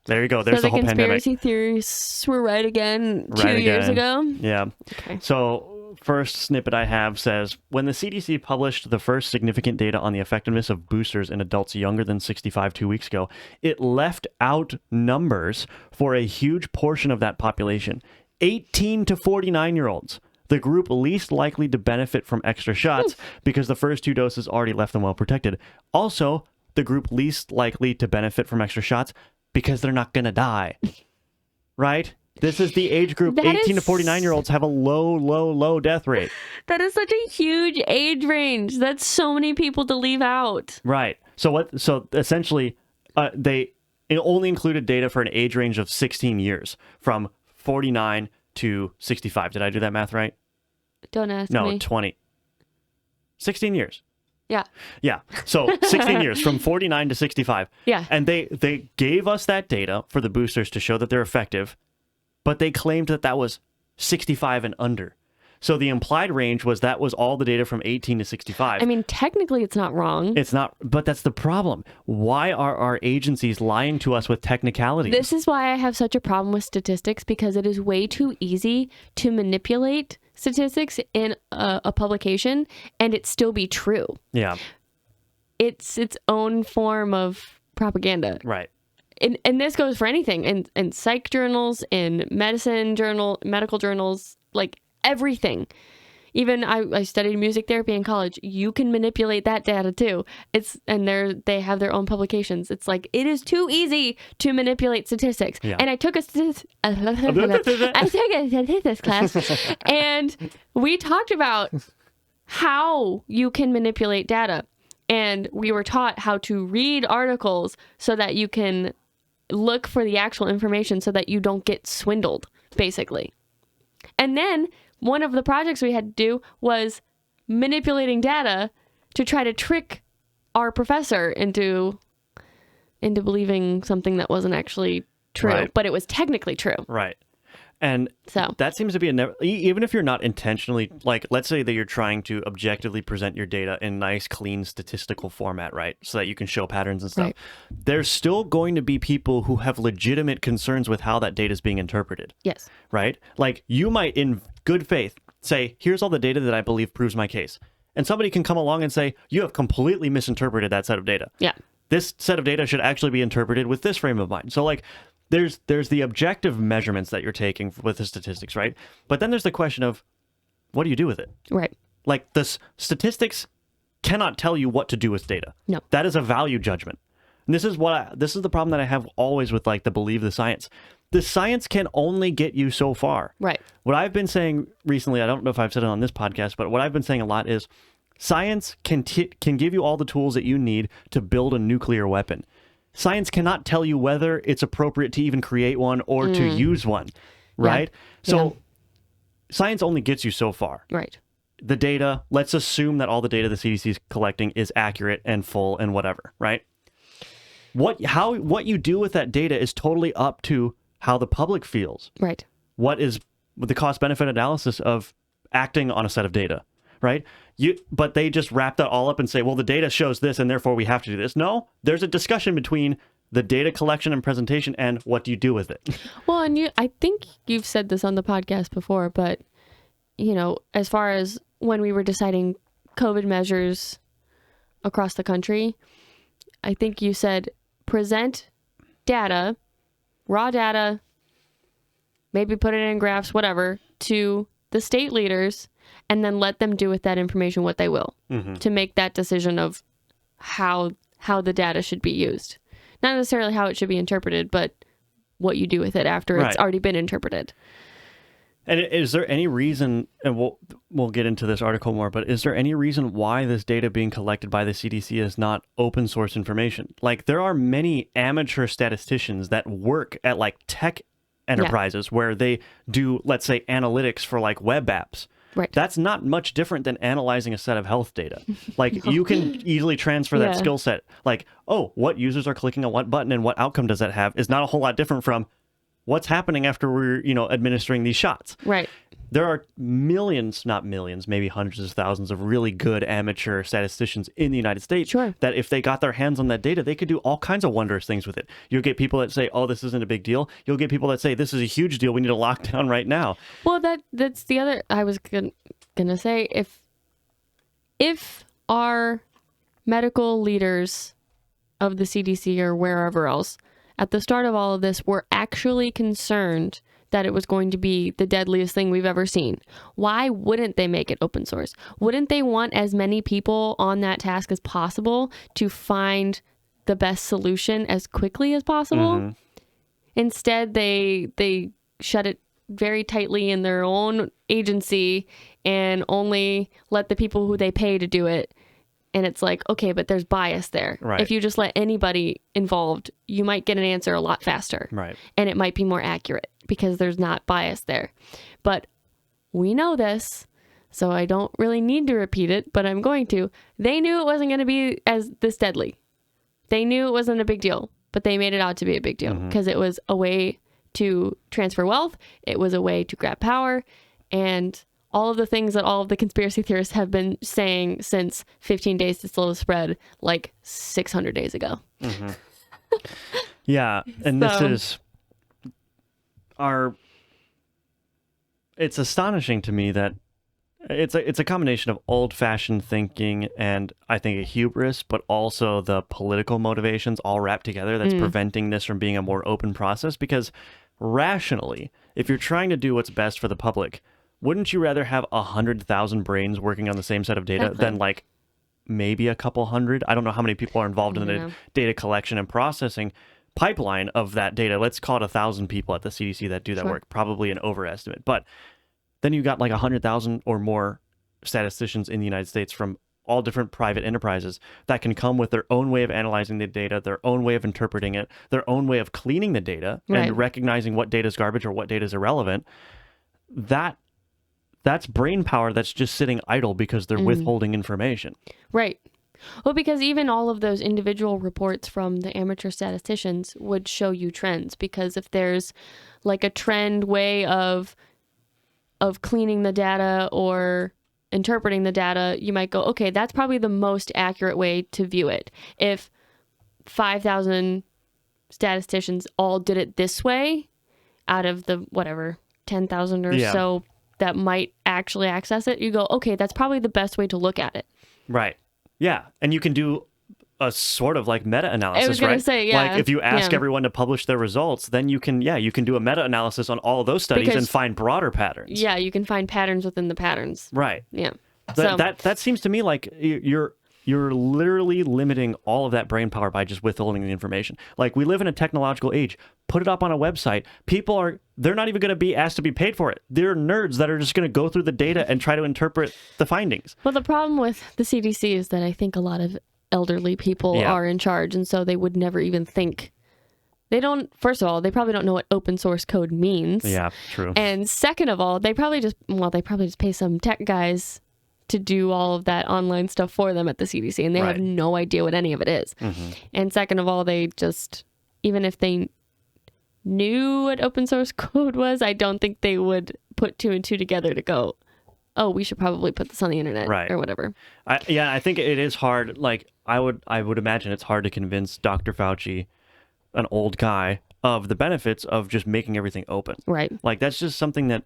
there you go. There's so the whole pandemic. conspiracy theories were right again Right 2 years again. ago. Yeah. Okay. So first snippet I have says, when the CDC published the first significant data on the effectiveness of boosters in adults younger than 65 2 weeks ago, it left out numbers for a huge portion of that population. 18 to 49-year-olds, the group least likely to benefit from extra shots because the first 2 doses already left them well protected. Also, the group least likely to benefit from extra shots because they're not going to die. Right? This is the age group. That 18 to is- 49-year-olds have a low death rate. That is such a huge age range. That's so many people to leave out. Right. So essentially, it only included data for an age range of 16 years, from 49 to 65. Did I do that math right? Don't ask No, me. 20. 16 years. Yeah. Yeah. So 16 years, from 49 to 65. Yeah. And they gave us that data for the boosters to show that they're effective, but they claimed that was 65 and under. So the implied range was all the data from 18 to 65. I mean, technically it's not wrong. It's not, but that's the problem. Why are our agencies lying to us with technicalities? This is why I have such a problem with statistics, because it is way too easy to manipulate statistics in a publication and it still be true. Yeah. It's its own form of propaganda. Right. And this goes for anything in psych journals, in medical journals, like everything. Even I studied music therapy in college. You can manipulate that data too. They have their own publications. It's like, it is too easy to manipulate statistics. Yeah. And I took a statistics class, and we talked about how you can manipulate data. And we were taught how to read articles so that you can look for the actual information so that you don't get swindled, basically. And then one of the projects we had to do was manipulating data to try to trick our professor into believing something that wasn't actually true, Right. but it was technically true. Right. And So that seems to be even if you're not intentionally, like, let's say that you're trying to objectively present your data in nice, clean statistical format, right? So that you can show patterns and stuff. Right. There's still going to be people who have legitimate concerns with how that data is being interpreted, yes, right? Like, you might, in good faith, say, here's all the data that I believe proves my case. And somebody can come along and say, you have completely misinterpreted that set of data. yeah, This set of data should actually be interpreted with this frame of mind. So, like, there's the objective measurements that you're taking with the statistics, right? But then there's the question of, what do you do with it? right. Like, the statistics cannot tell you what to do with data. No. That is a value judgment. And this is the problem that I have always with, like, the believe the science. The science can only get you so far. Right. What I've been saying recently, I don't know if I've said it on this podcast, but what I've been saying a lot is science can give you all the tools that you need to build a nuclear weapon. Science cannot tell you whether it's appropriate to even create one or to use one, right? So science only gets you so far. Right. The data, let's assume that all the data the CDC is collecting is accurate and full and whatever, right? What you do with that data is totally up to how the public feels. Right. What is the cost-benefit analysis of acting on a set of data, right? But they just wrap that all up and say, well, the data shows this, and therefore we have to do this. No, there's a discussion between the data collection and presentation and what do you do with it. Well, and I think you've said this on the podcast before, but, as far as when we were deciding COVID measures across the country, I think you said present data, raw data, maybe put it in graphs, whatever, to the state leaders, and then let them do with that information what they will to make that decision of how the data should be used. Not necessarily how it should be interpreted, but what you do with it after it's already been interpreted. And is there any reason, and we'll get into this article more, but is there any reason why this data being collected by the CDC is not open source information? Like, there are many amateur statisticians that work at, like, tech enterprises where they do, let's say, analytics for, like, web apps. Right. That's not much different than analyzing a set of health data. Like, you can easily transfer that skill set. Like, oh, what users are clicking on what button and what outcome does that have is not a whole lot different from what's happening after we're, administering these shots. Right. There are millions, not millions, maybe hundreds of thousands of really good amateur statisticians in the United States that if they got their hands on that data, they could do all kinds of wondrous things with it. You'll get people that say, oh, this isn't a big deal. You'll get people that say, this is a huge deal. We need to lock down right now. Well, that's the other, I was gonna say, if our medical leaders of the CDC or wherever else at the start of all of this were actually concerned that it was going to be the deadliest thing we've ever seen, why wouldn't they make it open source? Wouldn't they want as many people on that task as possible to find the best solution as quickly as possible? Instead, they shut it very tightly in their own agency and only let the people who they pay to do it. And it's like, okay, but there's bias there. Right. If you just let anybody involved, you might get an answer a lot faster. Right. And it might be more accurate because there's not bias there. But we know this, so I don't really need to repeat it, but I'm going to. They knew it wasn't going to be as this deadly. They knew it wasn't a big deal, but they made it out to be a big deal because it was a way to transfer wealth. It was a way to grab power, and all of the things that all of the conspiracy theorists have been saying since 15 days to slow the spread, like 600 days ago. Yeah. And this is it's astonishing to me that it's a combination of old-fashioned thinking and I think a hubris, but also the political motivations all wrapped together that's preventing this from being a more open process. Because rationally, if you're trying to do what's best for the public, wouldn't you rather have 100,000 brains working on the same set of data than like maybe a couple hundred? I don't know how many people are involved in the data collection and processing pipeline of that data. Let's call it 1,000 people at the CDC that do that work. Probably an overestimate, but then you got like 100,000 or more statisticians in the United States from all different private enterprises that can come with their own way of analyzing the data, their own way of interpreting it, their own way of cleaning the data and recognizing what data is garbage or what data is irrelevant. That's brain power that's just sitting idle because they're withholding information. Right. Well, because even all of those individual reports from the amateur statisticians would show you trends, because if there's like a trend way of cleaning the data or interpreting the data, you might go, okay, that's probably the most accurate way to view it. If 5,000 statisticians all did it this way out of the, whatever, 10,000 or so that might actually access it, you go, okay, that's probably the best way to look at it. Right. Yeah. And you can do a sort of like meta-analysis, right? I was going to say, yeah. Like if you ask everyone to publish their results, then you can do a meta-analysis on all of those studies and find broader patterns. Yeah, you can find patterns within the patterns. Right. Yeah. That seems to me like you're literally limiting all of that brain power by just withholding the information. Like, we live in a technological age. Put it up on a website. They're not even going to be asked to be paid for it. They're nerds that are just going to go through the data and try to interpret the findings. Well, the problem with the CDC is that I think a lot of elderly people are in charge, and so they would never even think. First of all, they probably don't know what open source code means. Yeah, true. And second of all, they probably just pay some tech guys to do all of that online stuff for them at the CDC, and they have no idea what any of it is. And second of all, they just, even if they knew what open source code was, I don't think they would put two and two together to go, oh, we should probably put this on the internet or whatever. I think it is hard. Like, I would imagine it's hard to convince Dr. Fauci, an old guy, of the benefits of just making everything open. Right. Like, that's just something that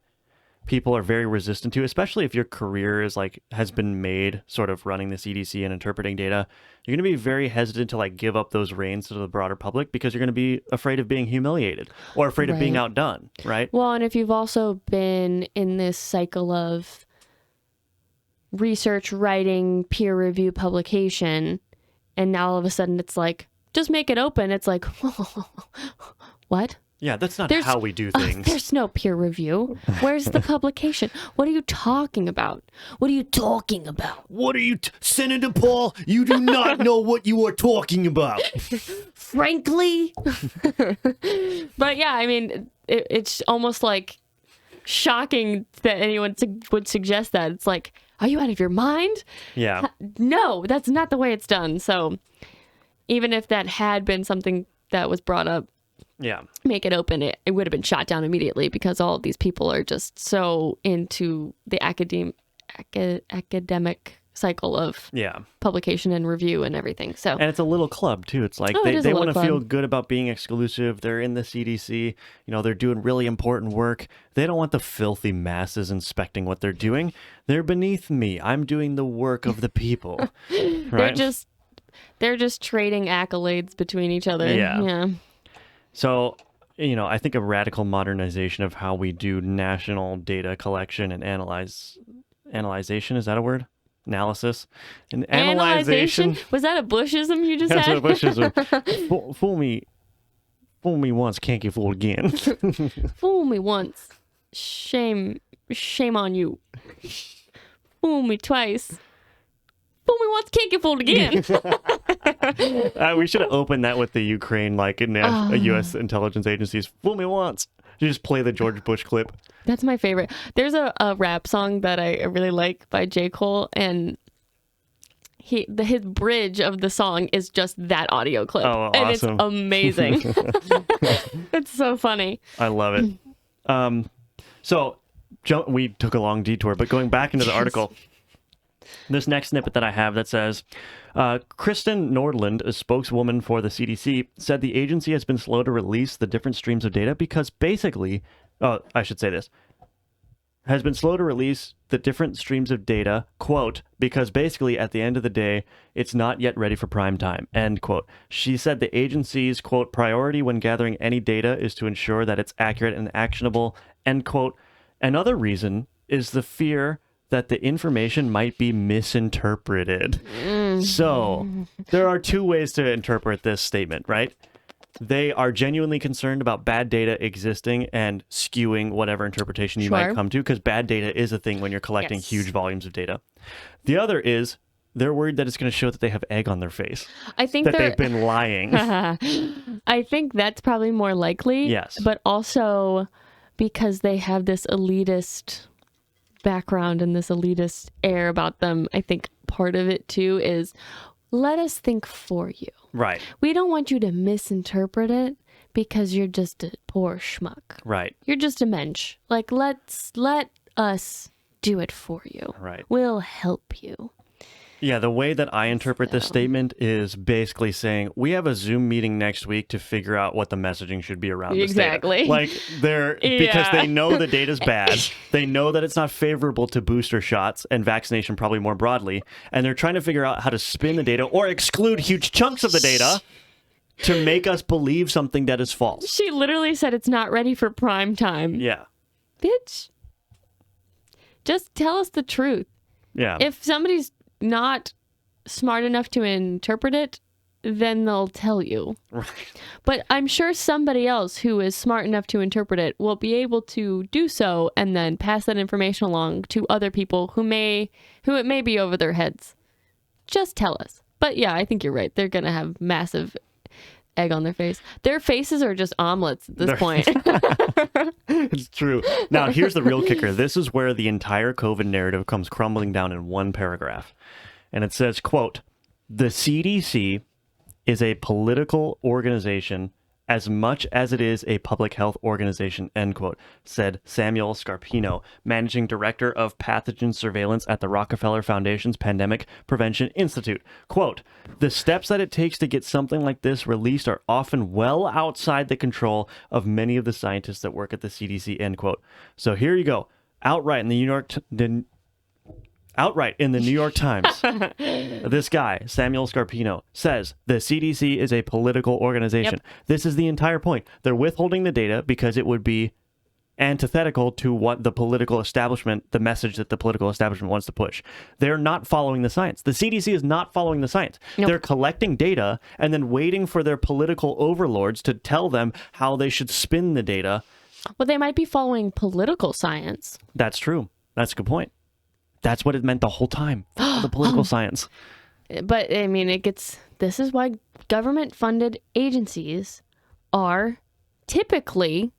people are very resistant to, especially if your career has been made sort of running the CDC and interpreting data. You're going to be very hesitant to like give up those reins to the broader public because you're going to be afraid of being humiliated or afraid of being outdone, right? Well, and if you've also been in this cycle of research, writing, peer review, publication, and now all of a sudden it's like, just make it open. It's like, what? Yeah, that's not how we do things. There's no peer review. Where's the publication? What are you talking about? What are you talking about? What are you, Senator Paul? You do not know what you are talking about. Frankly. But yeah, I mean, it's almost like shocking that anyone would suggest that. It's like, are you out of your mind? Yeah. No, that's not the way it's done. So even if that had been something that was brought up, make it open, it would have been shot down immediately because all of these people are just so into the academic cycle of publication and review and everything. So, and it's a little club too. It's like they want to feel good about being exclusive. They're in the CDC, they're doing really important work. They don't want the filthy masses inspecting what they're doing. They're beneath me. I'm doing the work of the people. Right? They're just trading accolades between each other. Yeah. So, I think a radical modernization of how we do national data collection and analyzation, is that a word? Analysis? And analyzation? Was that a Bushism you just That's had? a Bushism. Fool me Fool me once, can't get fooled again. Fool me once. Shame on you. Fool me twice. Fool me once, can't get fooled again. We should have opened that with the Ukraine, like in U.S. intelligence agencies. Fool me once. You just play the George Bush clip. That's my favorite. There's a rap song that I really like by J. Cole, and his bridge of the song is just that audio clip. Oh, and awesome. It's amazing. It's so funny. I love it. So we took a long detour, but going back into the article, this next snippet that I have that says, Kristen Nordland, a spokeswoman for the CDC, said the agency has been slow to release the different streams of data because basically, I should say this, has been slow to release the different streams of data, quote, because basically at the end of the day, it's not yet ready for prime time, end quote. She said the agency's, quote, priority when gathering any data is to ensure that it's accurate and actionable, end quote. Another reason is the fear that the information might be misinterpreted. So there are two ways to interpret this statement, right? They are genuinely concerned about bad data existing and skewing whatever interpretation you might come to, because bad data is a thing when you're collecting huge volumes of data. The other is they're worried that it's going to show that they have egg on their face. I think that they've been lying. I think that's probably more likely. Yes. But also because they have this elitist background and this elitist air about them, I think part of it too is let us think for you. Right. We don't want you to misinterpret it because you're just a poor schmuck. Right. You're just a mensch. Like, let us do it for you. Right. We'll help you. Yeah, the way that I interpret this statement is basically saying we have a Zoom meeting next week to figure out what the messaging should be around this data. Like because they know the data's bad. They know that it's not favorable to booster shots and vaccination probably more broadly, and they're trying to figure out how to spin the data or exclude huge chunks of the data to make us believe something that is false. She literally said it's not ready for prime time. Yeah. Bitch. Just tell us the truth. Yeah. If somebody's not smart enough to interpret it, then they'll tell you. Right. But I'm sure somebody else who is smart enough to interpret it will be able to do so and then pass that information along to other people who it may be over their heads. Just tell us. But yeah, I think you're right. They're going to have massive egg on their face. Their faces are just omelets at this point. It's true. Now, here's the real kicker. This is where the entire COVID narrative comes crumbling down in one paragraph. And it says, quote, the CDC is a political organization as much as it is a public health organization, end quote, said Samuel Scarpino, managing director of pathogen surveillance at the Rockefeller Foundation's Pandemic Prevention Institute. Quote, the steps that it takes to get something like this released are often well outside the control of many of the scientists that work at the CDC, end quote. So here you go. Outright in the New York Times, this guy, Samuel Scarpino, says the CDC is a political organization. Yep. This is the entire point. They're withholding the data because it would be antithetical to what the political establishment, the message that the political establishment wants to push. They're not following the science. The CDC is not following the science. Nope. They're collecting data and then waiting for their political overlords to tell them how they should spin the data. Well, they might be following political science. That's true. That's a good point. That's what it meant the whole time, the political science. But, I mean, this is why government-funded agencies are typically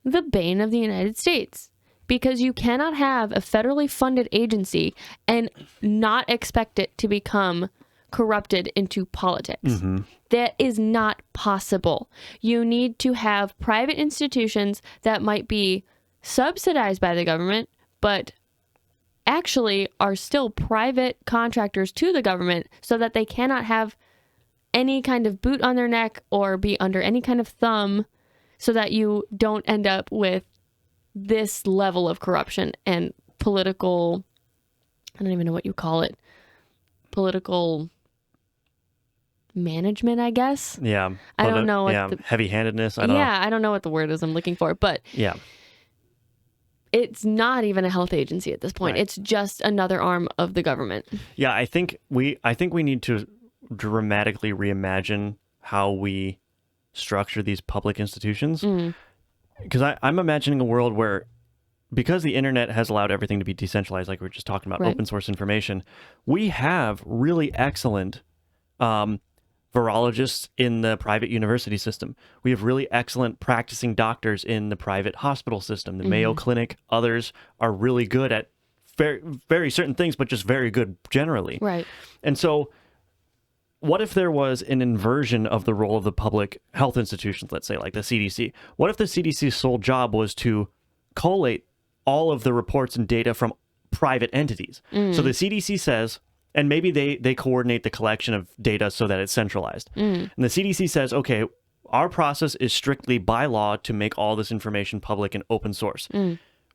the bane of the United States. Because you cannot have a federally funded agency and not expect it to become corrupted into politics. Mm-hmm. That is not possible. You need to have private institutions that might be subsidized by the government, but actually are still private contractors to the government so that they cannot have any kind of boot on their neck or be under any kind of thumb so that you don't end up with this level of corruption and political, I don't even know what you call it, political management, I guess. Yeah. I don't know what heavy-handedness. I don't know. I don't know what the word is I'm looking for, but yeah. It's not even a health agency at this point. Right. It's just another arm of the government. Yeah, I think we need to dramatically reimagine how we structure these public institutions. Because I'm imagining a world where, because the internet has allowed everything to be decentralized, like we were just talking about, open source information, we have really excellent virologists in the private university system. We have really excellent practicing doctors in the private hospital system. The Mayo Clinic, others are really good at very, very certain things, but just very good generally. Right. And so what if there was an inversion of the role of the public health institutions, let's say like the CDC? What if the CDC's sole job was to collate all of the reports and data from private entities? So the CDC says, and maybe they coordinate the collection of data so that it's centralized. And the CDC says, okay, our process is strictly by law to make all this information public and open source.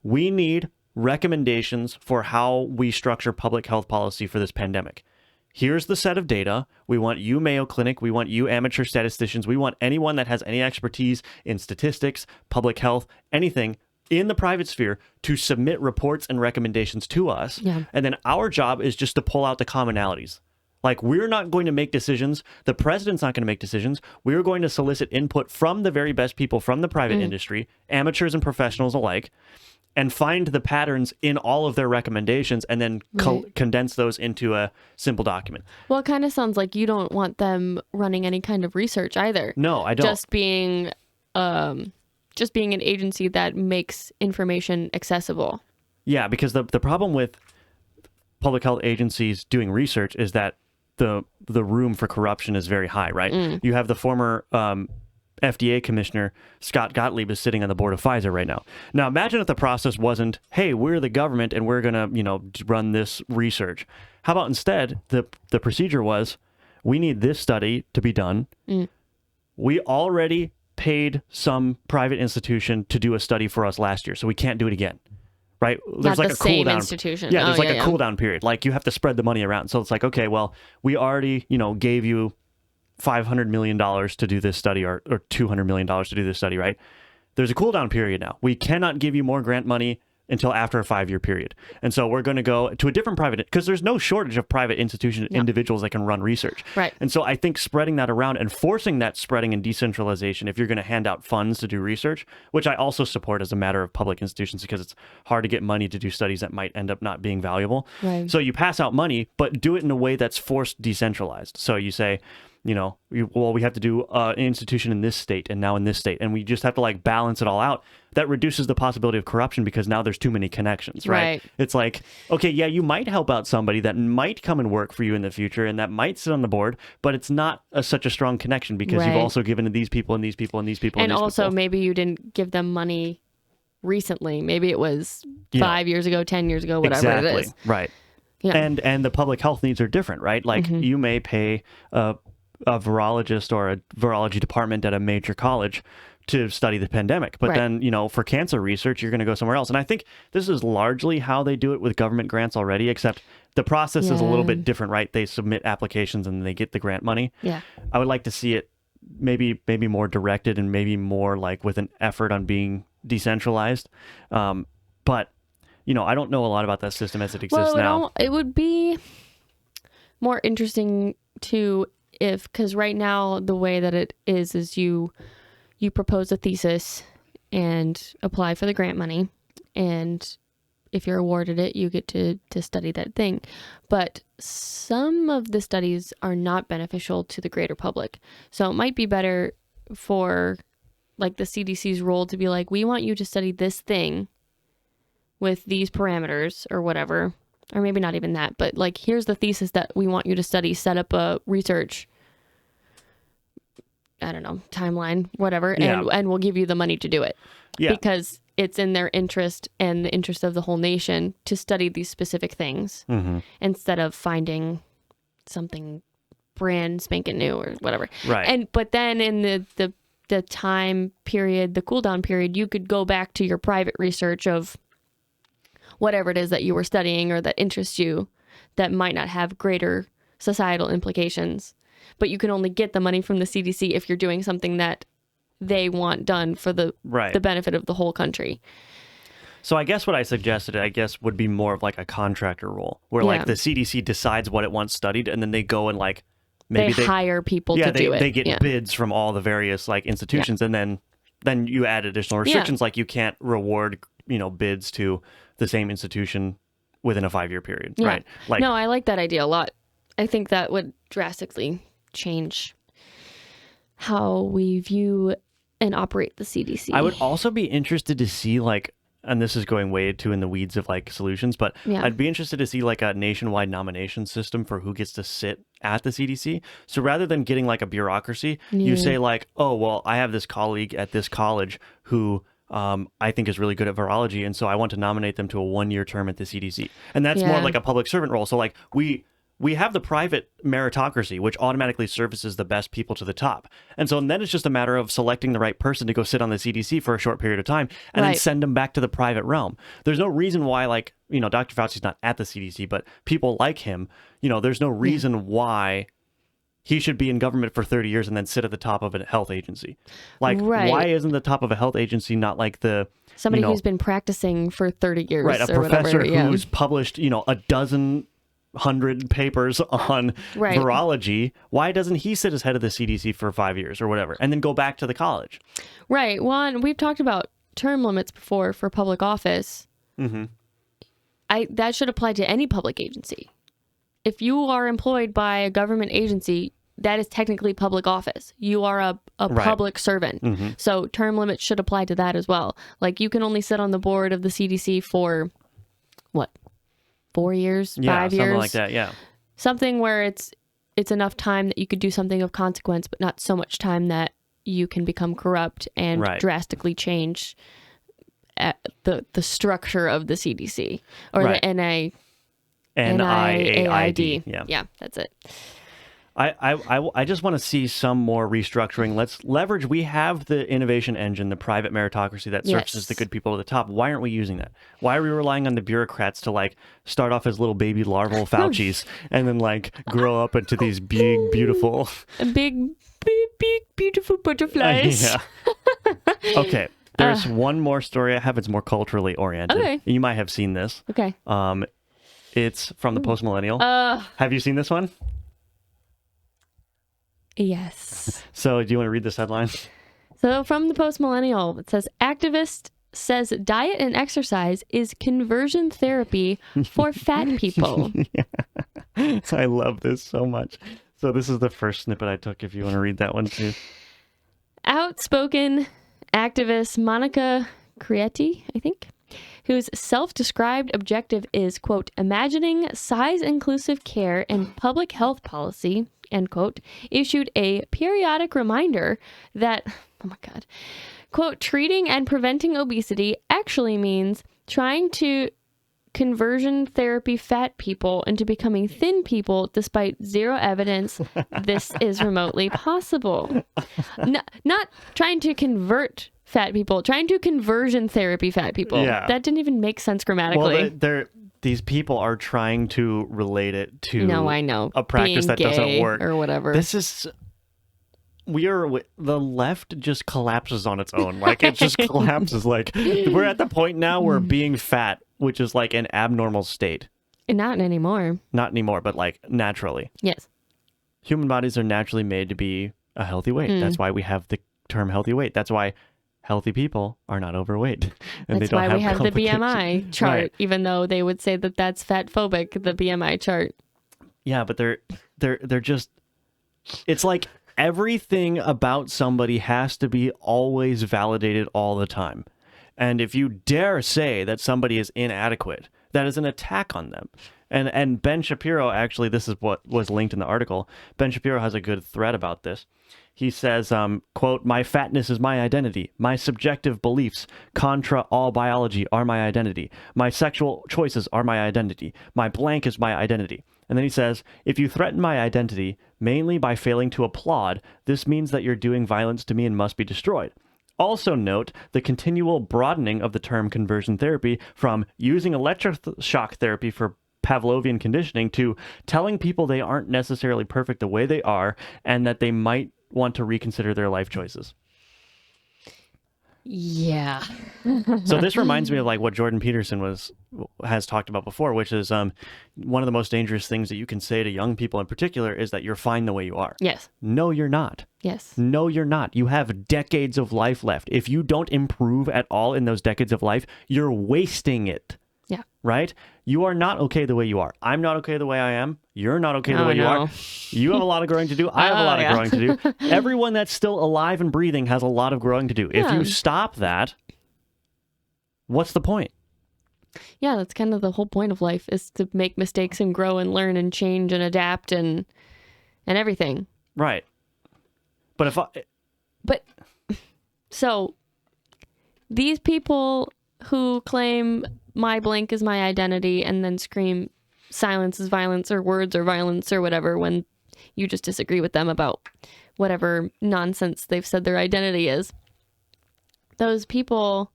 We need recommendations for how we structure public health policy for this pandemic. Here's the set of data. We want you, Mayo Clinic. We want you, amateur statisticians. We want anyone that has any expertise in statistics, public health, anything in the private sphere to submit reports and recommendations to us. And then our job is just to pull out the commonalities. Like, we're not going to make decisions. The president's not going to make decisions. We're going to solicit input from the very best people from the private industry, amateurs and professionals alike, and find the patterns in all of their recommendations and then condense those into a simple document. Well, it kind of sounds like you don't want them running any kind of research either. No, I don't. Just being an agency that makes information accessible. Yeah, because the problem with public health agencies doing research is that the room for corruption is very high, right? You have the former FDA commissioner, Scott Gottlieb, is sitting on the board of Pfizer right now. Now, imagine if the process wasn't, hey, we're the government and we're going to, run this research. How about instead, the procedure was, we need this study to be done. We already paid some private institution to do a study for us last year, so we can't do it again. Right? There's Not like the a same cool down institution. Yeah, there's a cool down period. Like, you have to spread the money around. So it's like, okay, well, we already, gave you $500 million to do this study or $200 million to do this study, right? There's a cool down period now. We cannot give you more grant money until after a 5-year period. And so we're going to go to a different private, because there's no shortage of private institutions, individuals that can run research. Right. And so I think spreading that around and forcing that spreading and decentralization, if you're going to hand out funds to do research, which I also support as a matter of public institutions, because it's hard to get money to do studies that might end up not being valuable. Right. So you pass out money, but do it in a way that's forced decentralized. So you say, we have to do an institution in this state and now in this state, and we just have to balance it all out. That reduces the possibility of corruption because now there's too many connections, right? It's like, okay, yeah, you might help out somebody that might come and work for you in the future and that might sit on the board, but it's not such a strong connection because you've also given to these people and these people and these people and these also people. Maybe you didn't give them money recently. Maybe it was 5 years ago, 10 years ago, whatever it is. Right. Yeah. And the public health needs are different, right? Like, you may pay a virologist or a virology department at a major college to study the pandemic. But then, for cancer research, you're going to go somewhere else. And I think this is largely how they do it with government grants already, except the process is a little bit different, right? They submit applications and they get the grant money. Yeah. I would like to see it maybe more directed and maybe more with an effort on being decentralized. But, I don't know a lot about that system as it exists now. It would be more interesting because right now the way that it is you propose a thesis and apply for the grant money, and if you're awarded it, you get to study that thing. But some of the studies are not beneficial to the greater public, so it might be better for the CDC's role to be we want you to study this thing with these parameters or whatever. Or maybe not even that, but here's the thesis that we want you to study, set up a research, I don't know, timeline, whatever, and we'll give you the money to do it. Yeah. Because it's in their interest and the interest of the whole nation to study these specific things instead of finding something brand spanking new or whatever. Right. But then in the time period, the cool down period, you could go back to your private research of whatever it is that you were studying or that interests you that might not have greater societal implications. But you can only get the money from the CDC if you're doing something that they want done for the benefit of the whole country. So I guess what I suggested, would be more of a contractor role where the CDC decides what it wants studied and then they go and they hire people to do it. They get bids from all the various like institutions, and then you add additional restrictions, like you can't reward bids to the same institution within a 5-year period, right? Like, no, I like that idea a lot. I think that would drastically change how we view and operate the CDC. I would also be interested to see like, and this is going way too in the weeds of like solutions, but I'd be interested to see like a nationwide nomination system for who gets to sit at the CDC. So rather than getting like a bureaucracy, you say like, oh, well, I have this colleague at this college who I think is really good at virology, and so I want to nominate them to a 1-year term at the CDC. And that's more like a public servant role. So like we have the private meritocracy, which automatically services the best people to the top. And so then it's just a matter of selecting the right person to go sit on the CDC for a short period of time and then send them back to the private realm. There's no reason why, like, Dr. Fauci's not at the CDC, but people like him, there's no reason why he should be in government for 30 years and then sit at the top of a health agency. Like, why isn't the top of a health agency not like somebody who's been practicing for 30 years? Right, a professor who's published, a dozen 100 papers on virology. Why doesn't he sit as head of the CDC for 5 years or whatever and then go back to the college? Right. Well, and we've talked about term limits before for public office. That should apply to any public agency. If you are employed by a government agency, that is technically public office. You are a public servant. So term limits should apply to that as well. Like, you can only sit on the board of the CDC for what? 4 years, 5 years, something like that. Yeah, something where it's enough time that you could do something of consequence, but not so much time that you can become corrupt and drastically change the structure of the CDC or the NIAID. Yeah, that's it. I just want to see some more restructuring. Let's leverage. We have the innovation engine, the private meritocracy that surfaces the good people at the top. Why aren't we using that? Why are we relying on the bureaucrats to like start off as little baby larval Faucis and then like grow up into these big, beautiful, big, beautiful butterflies? Okay. There's one more story I have. It's more culturally oriented. Okay. You might have seen this. Okay. It's from the Post-Millennial. Have you seen this one? Yes. So do you want to read this headline? So from the Post-Millennial, it says, activist says diet and exercise is conversion therapy for fat people. I love this so much. So this is the first snippet I took, if you want to read that one too. Outspoken activist Monica Crietti, I think, whose self-described objective is, quote, imagining size-inclusive care and public health policy, end quote, issued a periodic reminder that, oh my God, quote, treating and preventing obesity actually means trying to conversion therapy fat people into becoming thin people despite zero evidence this is remotely possible. Not trying to convert fat people, trying to conversion therapy fat people. Yeah. That didn't even make sense grammatically. Well, these people are trying to relate it to I know. A practice that doesn't work. Or whatever. This is... the left just collapses on its own. Like, it just collapses. Like, we're at the point now where being fat, which is like an abnormal state. Not anymore. Not anymore, but like naturally. Yes. Human bodies are naturally made to be a healthy weight. That's why we have the term healthy weight. That's why healthy people are not overweight. And that's they don't why we have the complications. BMI chart, even though they would say that that's fat phobic, the BMI chart. Yeah, but they're just, it's like everything about somebody has to be always validated all the time. And if you dare say that somebody is inadequate, that is an attack on them. And Ben Shapiro, actually, this is what was linked in the article. Ben Shapiro has a good thread about this. He says, quote, my fatness is my identity. My subjective beliefs contra all biology are my identity. My sexual choices are my identity. My blank is my identity. And then he says, if you threaten my identity, mainly by failing to applaud, this means that you're doing violence to me and must be destroyed. Also note the continual broadening of the term conversion therapy from using electroshock therapy for Pavlovian conditioning to telling people they aren't necessarily perfect the way they are and that they might want to reconsider their life choices. Yeah. So this reminds me of like what Jordan Peterson has talked about before, which is one of the most dangerous things that you can say to young people in particular is that you're fine the way you are. Yes. No, you're not. Yes. No, you're not. You have decades of life left. If you don't improve at all in those decades of life, you're wasting it. Yeah. Right? You are not okay the way you are. I'm not okay the way I am. You're not okay the way you are. You have a lot of growing to do. I have a lot of growing to do. Everyone that's still alive and breathing has a lot of growing to do. If you stop that, what's the point? Yeah, that's kind of the whole point of life, is to make mistakes and grow and learn and change and adapt and everything. Right. But so these people who claim my blank is my identity and then scream silence is violence or words are violence or whatever when you just disagree with them about whatever nonsense they've said their identity is, those people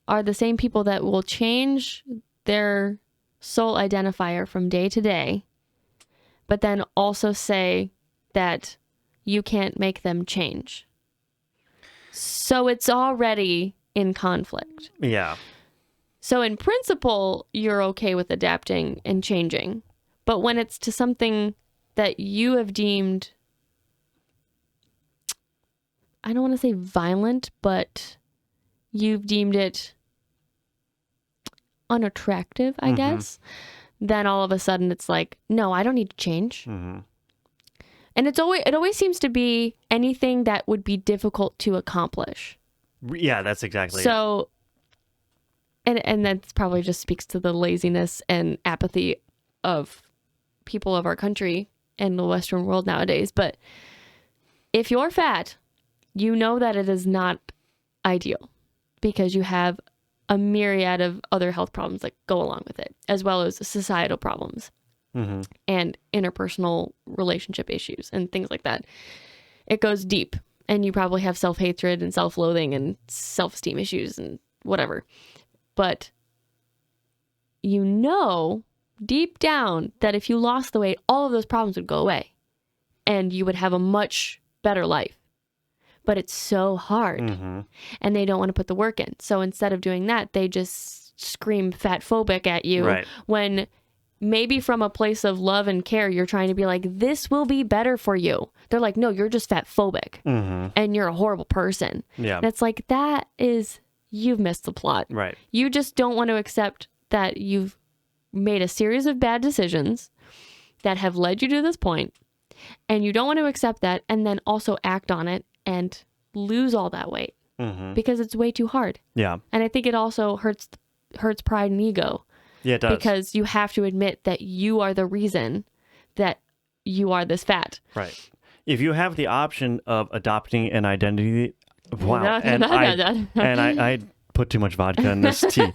are the same people that will change their sole identifier from day to day, but then also say that you can't make them change. So it's already in conflict. Yeah. So in principle, you're okay with adapting and changing. But when it's to something that you have deemed, I don't want to say violent, but you've deemed it unattractive, I guess, then all of a sudden it's like, no, I don't need to change. Mm-hmm. And it always seems to be anything that would be difficult to accomplish. Yeah, that's exactly it. So, and that probably just speaks to the laziness and apathy of people of our country and the Western world nowadays. But if you're fat, you know that it is not ideal because you have a myriad of other health problems that go along with it, as well as societal problems and interpersonal relationship issues and things like that. It goes deep, and you probably have self-hatred and self-loathing and self-esteem issues and whatever. But you know deep down that if you lost the weight, all of those problems would go away and you would have a much better life. But it's so hard and they don't want to put the work in. So instead of doing that, they just scream fat phobic at you when maybe from a place of love and care, you're trying to be like, this will be better for you. They're like, no, you're just fat phobic and you're a horrible person. Yeah. And it's like, you've missed the plot. Right. You just don't want to accept that you've made a series of bad decisions that have led you to this point, and you don't want to accept that and then also act on it and lose all that weight because it's way too hard. Yeah. And I think it also hurts pride and ego. Yeah, it does. Because you have to admit that you are the reason that you are this fat. Right. If you have the option of adopting an identity, wow, I put too much vodka in this tea.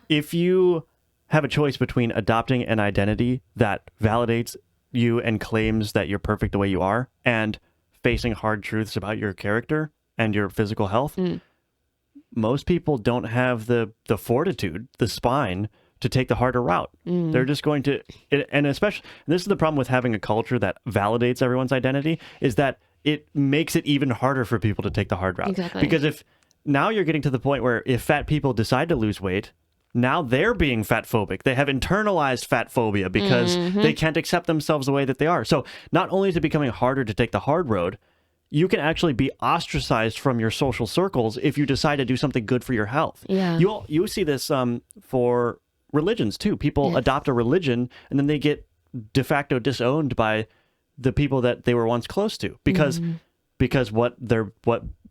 If you have a choice between adopting an identity that validates you and claims that you're perfect the way you are, and facing hard truths about your character and your physical health, most people don't have the fortitude, the spine to take the harder route. They're just going to, and especially, and this is the problem with having a culture that validates everyone's identity, is that it makes it even harder for people to take the hard route. Exactly. Because if now you're getting to the point where if fat people decide to lose weight, now they're being fat phobic. They have internalized fat phobia because they can't accept themselves the way that they are. So not only is it becoming harder to take the hard road, you can actually be ostracized from your social circles if you decide to do something good for your health. Yeah. You see this for religions too. People adopt a religion and then they get de facto disowned by the people that they were once close to because what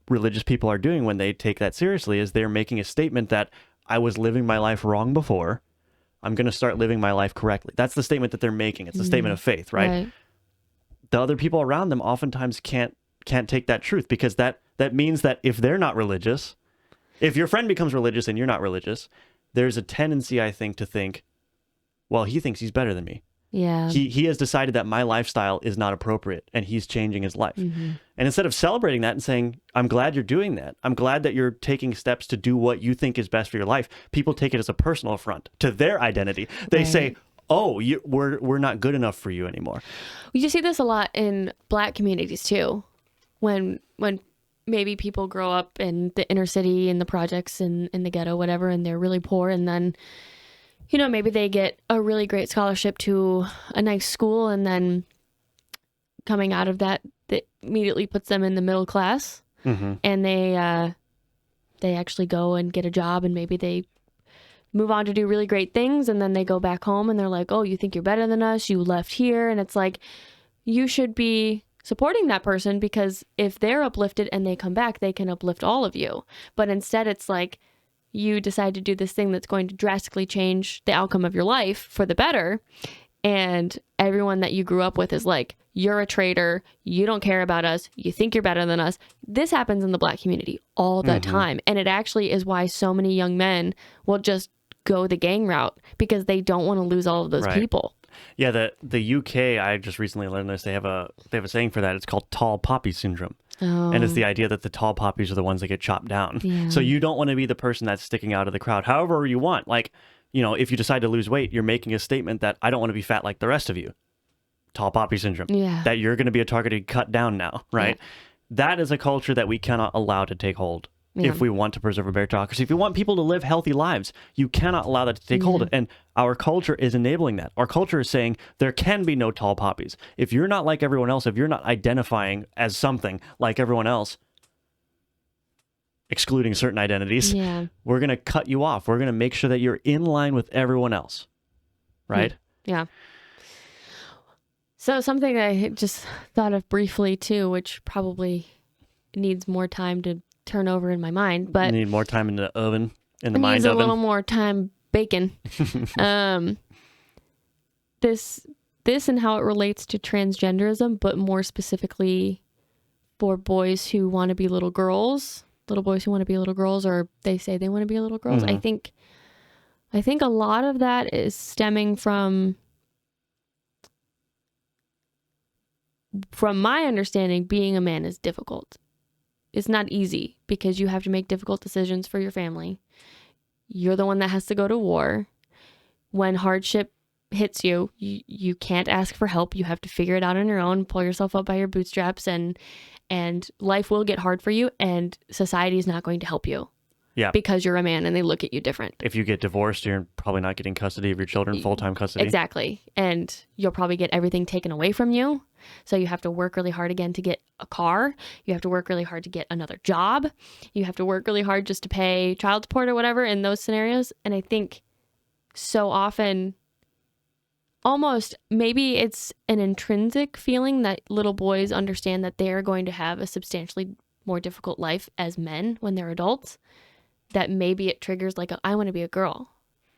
religious people are doing when they take that seriously is they're making a statement that I was living my life wrong before. I'm going to start living my life correctly. That's the statement that they're making. It's a statement of faith, right? The other people around them oftentimes can't take that truth because that means that if they're not religious, if your friend becomes religious and you're not religious, there's a tendency, I think, to think, well, he thinks he's better than me. Yeah. He has decided that my lifestyle is not appropriate and he's changing his life. And instead of celebrating that and saying, I'm glad you're doing that, I'm glad that you're taking steps to do what you think is best for your life, people take it as a personal affront to their identity. They say, oh, we're not good enough for you anymore. You see this a lot in Black communities too. When maybe people grow up in the inner city, in the projects, in the ghetto, whatever, and they're really poor. And then, maybe they get a really great scholarship to a nice school. And then coming out of that immediately puts them in the middle class. Mm-hmm. And they actually go and get a job, and maybe they move on to do really great things. And then they go back home and they're like, oh, you think you're better than us? You left here. And it's like, you should be supporting that person, because if they're uplifted and they come back, they can uplift all of you. But instead, it's like you decide to do this thing that's going to drastically change the outcome of your life for the better. And everyone that you grew up with is like, you're a traitor. You don't care about us. You think you're better than us. This happens in the Black community all the time. And it actually is why so many young men will just go the gang route, because they don't want to lose all of those people. Yeah, the UK, I just recently learned this. They have a saying for that. It's called tall poppy syndrome. Oh. And it's the idea that the tall poppies are the ones that get chopped down. Yeah. So you don't want to be the person that's sticking out of the crowd. However you want. Like, if you decide to lose weight, you're making a statement that I don't want to be fat like the rest of you. Tall poppy syndrome. Yeah. That you're going to be a targeted cut down now, right? Yeah. That is a culture that we cannot allow to take hold. Yeah. If we want to preserve a meritocracy, if we want people to live healthy lives, you cannot allow that to take hold. And our culture is enabling that. Our culture is saying there can be no tall poppies. If you're not like everyone else, if you're not identifying as something like everyone else, excluding certain identities, we're going to cut you off. We're going to make sure that you're in line with everyone else. Right? Yeah. So something I just thought of briefly too, which probably needs more time to turn over in my mind, but you need more time in the oven, in the mind needs oven. A little more time baking. This and how it relates to transgenderism, but more specifically for boys who want to be little boys who want to be little girls, or they say they want to be little girls. I think a lot of that is stemming from my understanding, being a man is difficult. It's not easy, because you have to make difficult decisions for your family. You're the one that has to go to war. When hardship hits you, you can't ask for help. You have to figure it out on your own, pull yourself up by your bootstraps, and life will get hard for you, and society is not going to help you. Yeah. Because you're a man and they look at you different. If you get divorced, you're probably not getting custody of your children, full-time custody. Exactly. And you'll probably get everything taken away from you. So you have to work really hard again to get a car. You have to work really hard to get another job. You have to work really hard just to pay child support or whatever in those scenarios. And I think so often, almost maybe it's an intrinsic feeling that little boys understand that they are going to have a substantially more difficult life as men when they're adults, that maybe it triggers like, I want to be a girl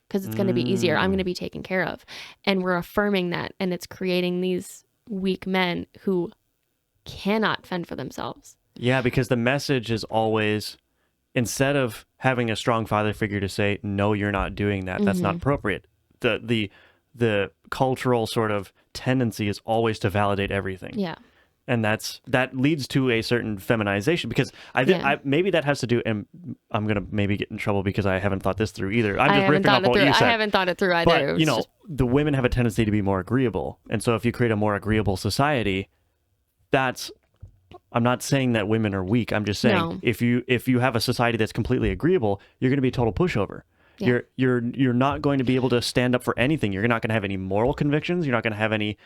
because it's going to be easier. I'm going to be taken care of. And we're affirming that. And it's creating these weak men who cannot fend for themselves. Yeah, because the message is always, instead of having a strong father figure to say, no, you're not doing that, that's not appropriate. The cultural sort of tendency is always to validate everything. Yeah. And that leads to a certain feminization, because maybe that has to do, and I'm going to maybe get in trouble because I haven't thought this through either. I'm just ripping off what you said. I haven't thought it through either. But, the women have a tendency to be more agreeable. And so if you create a more agreeable society, I'm not saying that women are weak. I'm just saying if you have a society that's completely agreeable, you're going to be a total pushover. Yeah. You're not going to be able to stand up for anything. You're not going to have any moral convictions. You're not going to have any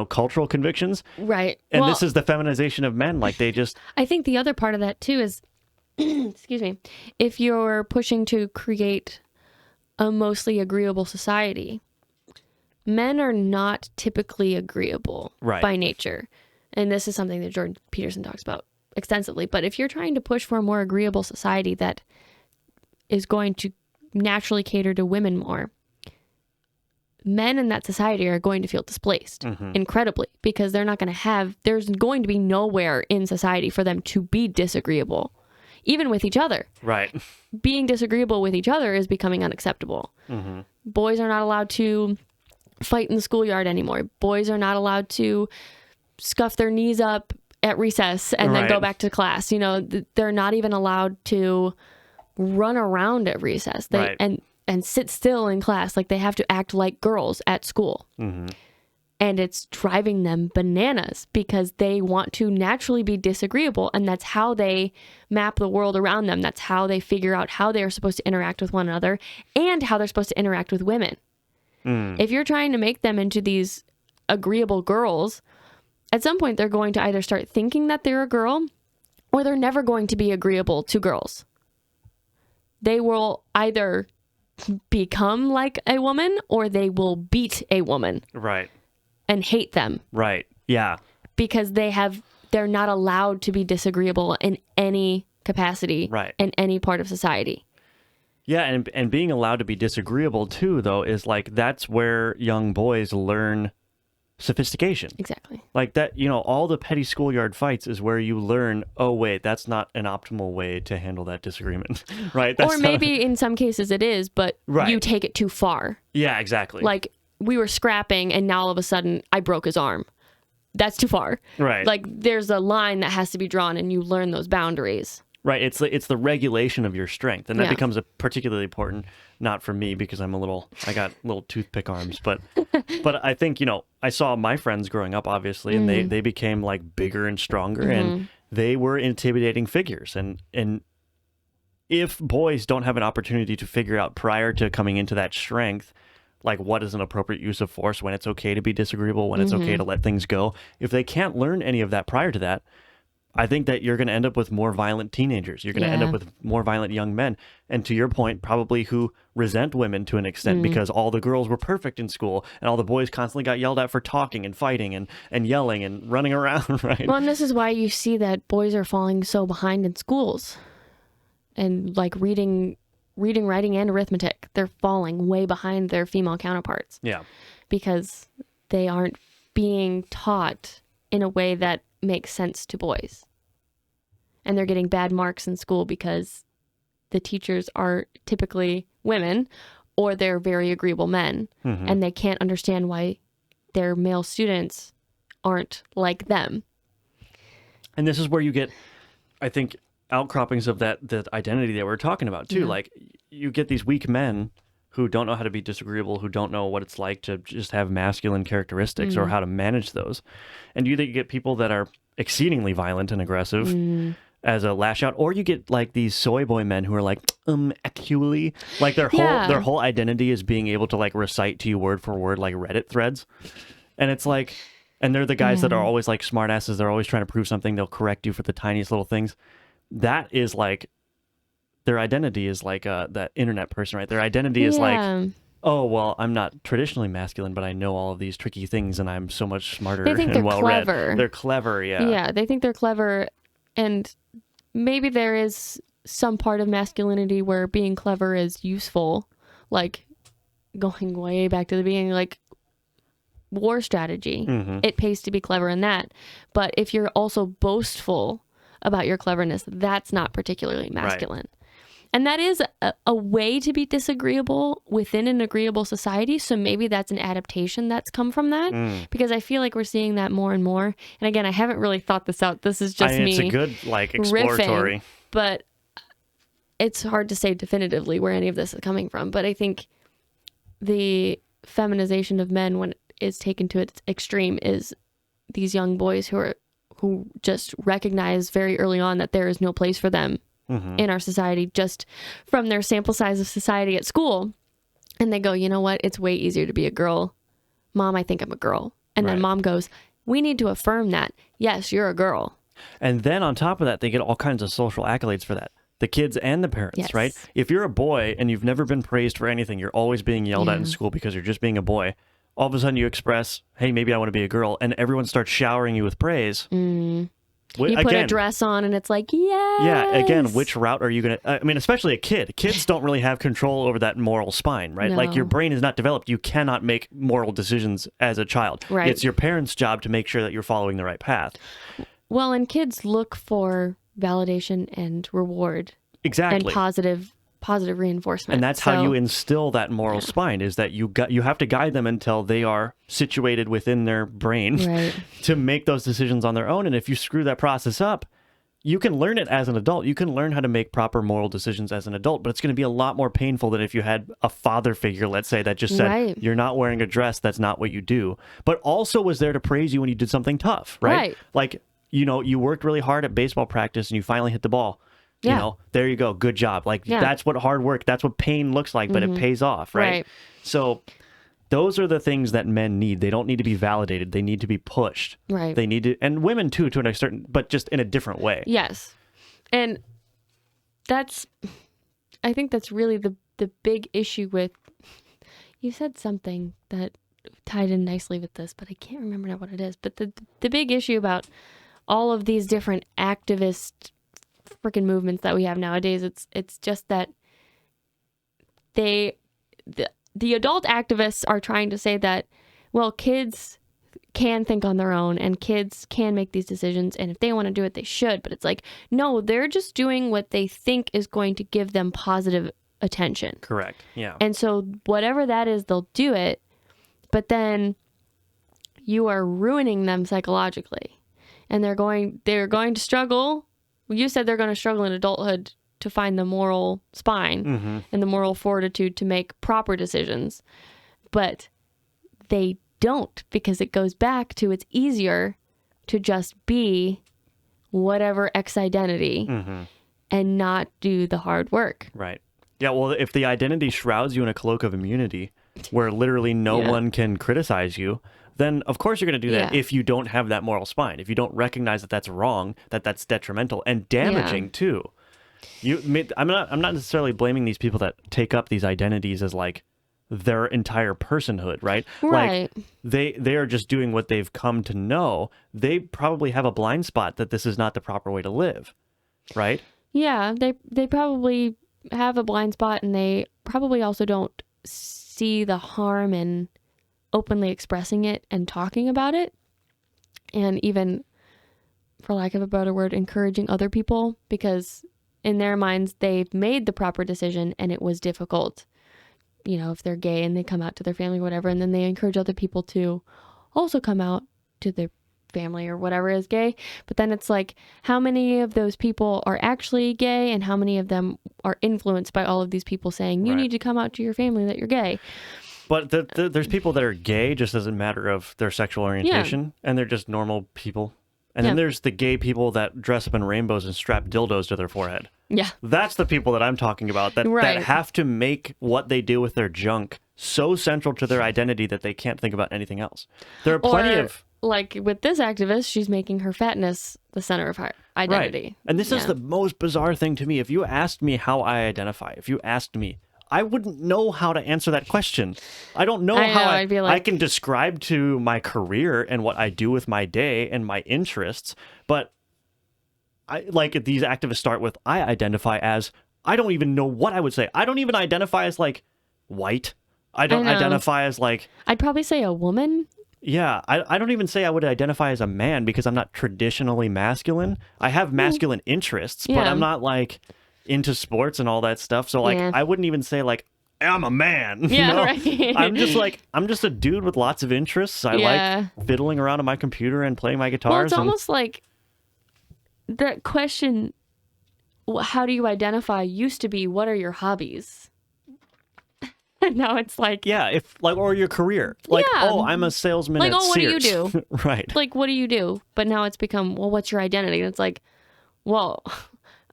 cultural convictions. Right. And this is the feminization of men. Like, they just... I think the other part of that too is, excuse me, if you're pushing to create a mostly agreeable society, men are not typically agreeable by nature. And this is something that Jordan Peterson talks about extensively. But if you're trying to push for a more agreeable society that is going to naturally cater to women more, men in that society are going to feel displaced incredibly, because they're not going to have, there's going to be nowhere in society for them to be disagreeable, even with each other. Right. Being disagreeable with each other is becoming unacceptable. Boys are not allowed to fight in the schoolyard anymore. Boys are not allowed to scuff their knees up at recess and then go back to class. They're not even allowed to run around at recess. And sit still in class. Like, they have to act like girls at school. And it's driving them bananas because they want to naturally be disagreeable. And that's how they map the world around them. That's how they figure out how they are supposed to interact with one another and how they're supposed to interact with women. If you're trying to make them into these agreeable girls, at some point they're going to either start thinking that they're a girl or they're never going to be agreeable to girls. They will either become like a woman or they will beat a woman. Right. And hate them. Right. Yeah. Because they're not allowed to be disagreeable in any capacity. Right. In any part of society. Yeah, and being allowed to be disagreeable too, though, is like that's where young boys learn sophistication. Exactly. Like that, you know, all the petty schoolyard fights is where you learn, oh wait, that's not an optimal way to handle that disagreement. Right? That's or maybe in some cases it is, but right. You take it too far. Yeah, exactly. Like we were scrapping and now all of a sudden I broke his arm. That's too far. Right. Like there's a line that has to be drawn and you learn those boundaries. Right. It's the regulation of your strength. And that becomes a particularly important, not for me because I got little toothpick arms, but I think, you know, I saw my friends growing up, obviously, and they became like bigger and stronger and they were intimidating figures. And if boys don't have an opportunity to figure out prior to coming into that strength, like what is an appropriate use of force, when it's okay to be disagreeable, when it's okay to let things go, if they can't learn any of that prior to that, I think that you're going to end up with more violent teenagers. You're going to end up with more violent young men. And to your point, probably who resent women to an extent because all the girls were perfect in school and all the boys constantly got yelled at for talking and fighting and yelling and running around, right? Well, and this is why you see that boys are falling so behind in schools. And like reading, writing, and arithmetic. They're falling way behind their female counterparts. Yeah. Because they aren't being taught in a way that makes sense to boys. And they're getting bad marks in school because the teachers are typically women or they're very agreeable men. And they can't understand why their male students aren't like them. And this is where you get, I think, outcroppings of that identity that we're talking about too. Like you get these weak men who don't know how to be disagreeable, who don't know what it's like to just have masculine characteristics or how to manage those. And you get people that are exceedingly violent and aggressive as a lash out, or you get like these soy boy men who are like, actually, like their whole identity is being able to like recite to you word for word like Reddit threads. And it's like, and they're the guys that are always like smart asses. They're always trying to prove something. They'll correct you for the tiniest little things. That is like, their identity is like that internet person, right? Their identity is like, oh, well, I'm not traditionally masculine, but I know all of these tricky things and I'm so much smarter and well-read. They're clever, yeah. Yeah, they think they're clever. And maybe there is some part of masculinity where being clever is useful. Like going way back to the beginning, like war strategy. It pays to be clever in that. But if you're also boastful about your cleverness, that's not particularly masculine. Right. And that is a way to be disagreeable within an agreeable society. So maybe that's an adaptation that's come from that. Because I feel like we're seeing that more and more. And again, I haven't really thought this out. This is just me. It's a good, like, exploratory. Riffing, but it's hard to say definitively where any of this is coming from. But I think the feminization of men, when it is taken to its extreme, is these young boys who just recognize very early on that there is no place for them in our society, just from their sample size of society at school. And they go, you know what? It's way easier to be a girl. Mom, I think I'm a girl. And then mom goes, we need to affirm that. Yes, you're a girl. And then on top of that, they get all kinds of social accolades for that. The kids and the parents, right? If you're a boy and you've never been praised for anything, you're always being yelled at in school because you're just being a boy. All of a sudden you express, hey, maybe I want to be a girl. And everyone starts showering you with praise. You put a dress on and it's like, yes. Yeah, again, which route are you going to... I mean, especially a kid. Kids don't really have control over that moral spine, right? No. Like, your brain is not developed. You cannot make moral decisions as a child. Right. It's your parents' job to make sure that you're following the right path. Well, and kids look for validation and reward. Exactly. And positive reinforcement. And that's how you instill that moral spine, is that you have to guide them until they are situated within their brain to make those decisions on their own. And if you screw that process up, you can learn it as an adult. You can learn how to make proper moral decisions as an adult, but it's going to be a lot more painful than if you had a father figure, let's say, that just said, Right. you're not wearing a dress, that's not what you do, but also was there to praise you when you did something tough, right? Right. Like, you worked really hard at baseball practice and you finally hit the ball. Yeah. There you go. Good job. Like, Yeah. that's what hard work, that's what pain looks like, but it pays off, right? Right. So those are the things that men need. They don't need to be validated. They need to be pushed. Right. They need to, and women too, to a certain, but just in a different way. Yes. And I think that's really the big issue with, you said something that tied in nicely with this, but I can't remember now what it is. But the big issue about all of these different activist freaking movements that we have nowadays, it's just that the adult activists are trying to say that, well, kids can think on their own and kids can make these decisions, and if they want to do it, they should. But it's like, no, they're just doing what they think is going to give them positive attention. Correct. Yeah. And so whatever that is, they'll do it, but then you are ruining them psychologically. And they're going to struggle. You said they're going to struggle in adulthood to find the moral spine and the moral fortitude to make proper decisions. But they don't, because it goes back to, it's easier to just be whatever X identity and not do the hard work. Right. Yeah, well, if the identity shrouds you in a cloak of immunity where literally no one can criticize you, then of course you're going to do that if you don't have that moral spine, if you don't recognize that that's wrong, that that's detrimental and damaging too. I'm not necessarily blaming these people that take up these identities as like their entire personhood, right? Right. Like they are just doing what they've come to know. They probably have a blind spot that this is not the proper way to live, right? Yeah, they probably have a blind spot, and they probably also don't see the harm in openly expressing it and talking about it, and even, for lack of a better word, encouraging other people, because in their minds they've made the proper decision and it was difficult. If they're gay and they come out to their family or whatever, and then they encourage other people to also come out to their family or whatever is gay. But then it's like, how many of those people are actually gay, and how many of them are influenced by all of these people saying, you need to come out to your family that you're gay? But there's people that are gay just as a matter of their sexual orientation, and they're just normal people. And then there's the gay people that dress up in rainbows and strap dildos to their forehead. Yeah. That's the people that I'm talking about, that have to make what they do with their junk so central to their identity that they can't think about anything else. There are plenty of... Like with this activist, she's making her fatness the center of her identity. Right. And this is the most bizarre thing to me. If you asked me how I identify, if you asked me, I wouldn't know how to answer that question. I don't know how I'd be like, I can describe to my career and what I do with my day and my interests, but these activists start with, I identify as, I don't even know what I would say. I don't even identify as like white. I don't identify as like... I'd probably say a woman. Yeah, I don't even say I would identify as a man because I'm not traditionally masculine. I have masculine interests, but I'm not like into sports and all that stuff. So like I wouldn't even say like I'm a man. Yeah, right. I'm just a dude with lots of interests. I like fiddling around on my computer and playing my guitars. Well, it's almost like that question, how do you identify, used to be, what are your hobbies? And now it's like, or your career. Like, I'm a salesman at what Sears. do you do? Right. Like, what do you do? But now it's become, well, what's your identity? And it's like, well,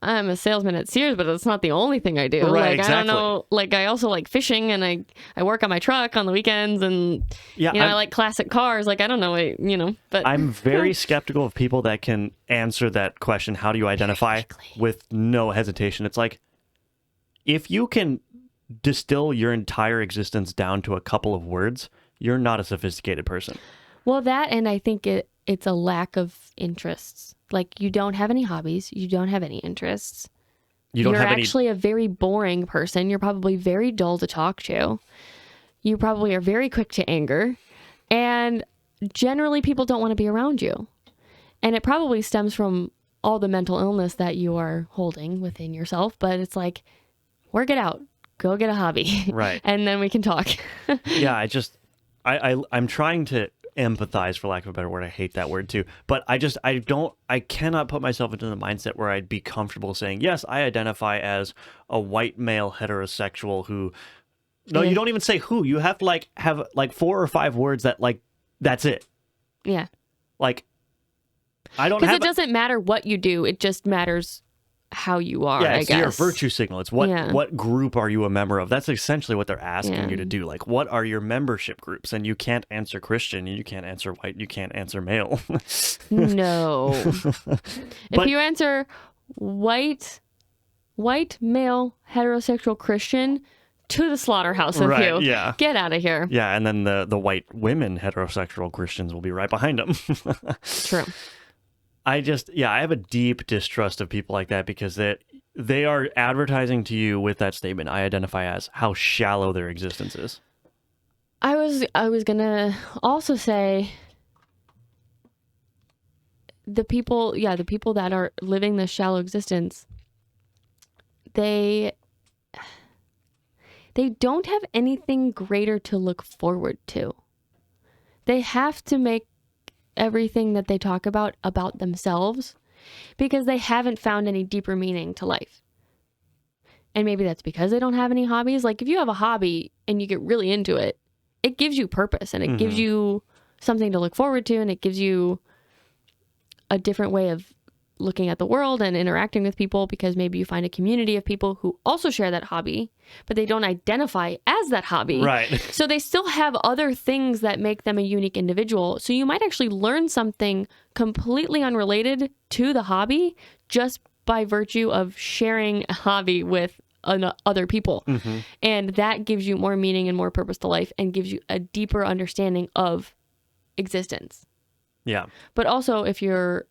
I'm a salesman at Sears, but it's not the only thing I do. Right, like, exactly. I don't know. Like, I also like fishing, and I work on my truck on the weekends, and I like classic cars. Like, I don't know, but I'm very skeptical of people that can answer that question. How do you identify with no hesitation? It's like, if you can distill your entire existence down to a couple of words, you're not a sophisticated person. Well, that, and I think it's a lack of interests. Like, you don't have any hobbies. You don't have any interests. You're actually a very boring person. You're probably very dull to talk to. You probably are very quick to anger. And generally, people don't want to be around you. And it probably stems from all the mental illness that you are holding within yourself. But it's like, work it out. Go get a hobby. Right. And then we can talk. Yeah, I'm trying to empathize, for lack of a better word. I hate that word too. But I cannot put myself into the mindset where I'd be comfortable saying, yes, I identify as a white male heterosexual who, no, you don't even say who. You have to have 4 or 5 words that that's it. Yeah. Like, I don't Because it doesn't matter what you do. It just matters how you are, yeah, I it's guess. your virtue signal. It's what group are you a member of? That's essentially what they're asking you to do. Like, what are your membership groups? And you can't answer Christian, you can't answer white, you can't answer male. No. If you answer white male heterosexual Christian, to the slaughterhouse with you. Yeah. Get out of here. Yeah, and then the white women heterosexual Christians will be right behind them. True. I have a deep distrust of people like that because they are advertising to you with that statement, I identify as, how shallow their existence is. I was gonna also say the people that are living this shallow existence, they don't have anything greater to look forward to. They have to make everything that they talk about themselves because they haven't found any deeper meaning to life. And maybe that's because they don't have any hobbies. Like, if you have a hobby and you get really into it, it gives you purpose and it gives you something to look forward to, and it gives you a different way of looking at the world and interacting with people, because maybe you find a community of people who also share that hobby, but they don't identify as that hobby. Right. So they still have other things that make them a unique individual. So you might actually learn something completely unrelated to the hobby just by virtue of sharing a hobby with other people. And that gives you more meaning and more purpose to life and gives you a deeper understanding of existence. Yeah. But also, if you're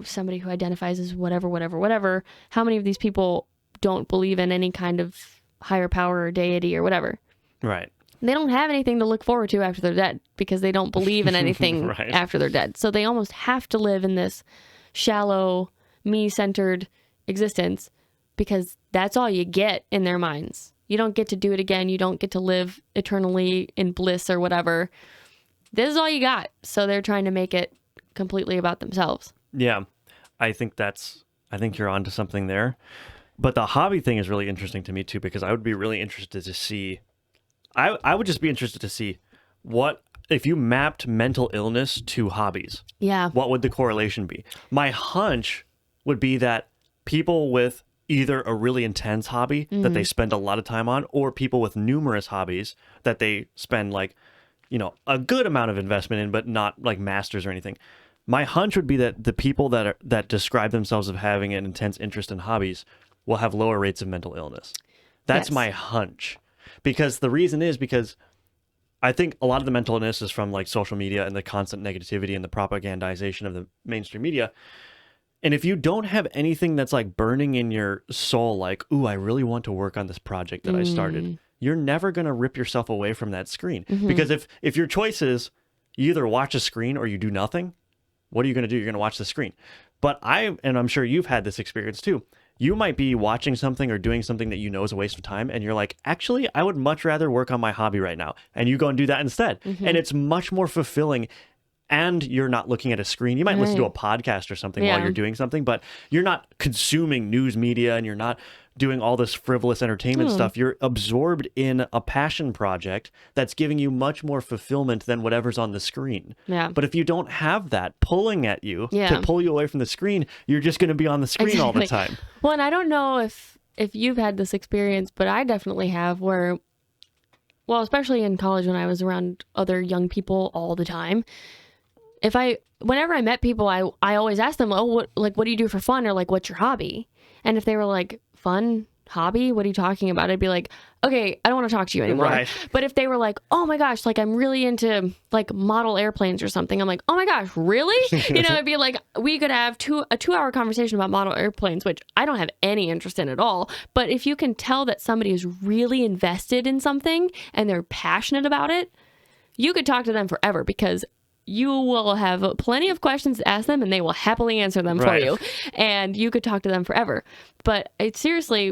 somebody who identifies as whatever, how many of these people don't believe in any kind of higher power or deity or whatever? Right. They don't have anything to look forward to after they're dead because they don't believe in anything Right. after they're dead. So they almost have to live in this shallow, me-centered existence because that's all you get in their minds. You don't get to do it again. You don't get to live eternally in bliss or whatever. This is all you got. So they're trying to make it completely about themselves. Yeah, I think you're onto something there. But the hobby thing is really interesting to me too, because I would be really interested to see, I would just be interested to see what, if you mapped mental illness to hobbies, what would the correlation be? My hunch would be that people with either a really intense hobby that they spend a lot of time on, or people with numerous hobbies that they spend a good amount of investment in, but not like masters or anything. My hunch would be that the people that describe themselves as having an intense interest in hobbies will have lower rates of mental illness. That's my hunch. Because the reason is because I think a lot of the mental illness is from like social media and the constant negativity and the propagandization of the mainstream media. And if you don't have anything that's like burning in your soul, like, ooh, I really want to work on this project that I started, you're never going to rip yourself away from that screen. Because if your choice is you either watch a screen or you do nothing, what are you going to do? You're going to watch the screen. But I'm sure you've had this experience too. You might be watching something or doing something that you know is a waste of time, and you're like, actually, I would much rather work on my hobby right now. And you go and do that instead. And it's much more fulfilling, and you're not looking at a screen. You might listen to a podcast or something while you're doing something, but you're not consuming news media, and you're not doing all this frivolous entertainment stuff. You're absorbed in a passion project that's giving you much more fulfillment than whatever's on the screen. Yeah. But if you don't have that pulling at you to pull you away from the screen, you're just going to be on the screen all the time. Well, and I don't know if you've had this experience, but I definitely have, where, well, especially in college when I was around other young people all the time, whenever I met people, I always asked them, oh, what do you do for fun? Or like, what's your hobby? And if they were like, fun, hobby, what are you talking about? I'd be like, okay, I don't want to talk to you anymore. Right. But if they were like, oh my gosh, like I'm really into like model airplanes or something, I'm like, oh my gosh, really? It'd be like, we could have a 2-hour conversation about model airplanes, which I don't have any interest in at all. But if you can tell that somebody is really invested in something and they're passionate about it, you could talk to them forever, because you will have plenty of questions to ask them and they will happily answer them for you. And you could talk to them forever. But it seriously,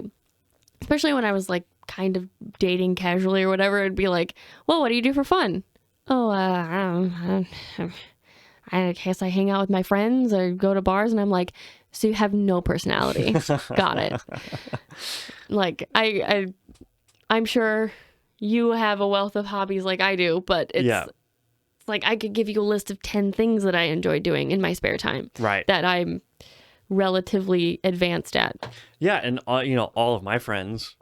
especially when I was like kind of dating casually or whatever, it'd be like, well, what do you do for fun? oh, I guess I hang out with my friends or go to bars, and I'm like, so you have no personality. Got it. Like, I'm sure you have a wealth of hobbies like I do, but it's like I could give you a list of 10 things that I enjoy doing in my spare time. Right. That I'm relatively advanced at. Yeah, and all of my friends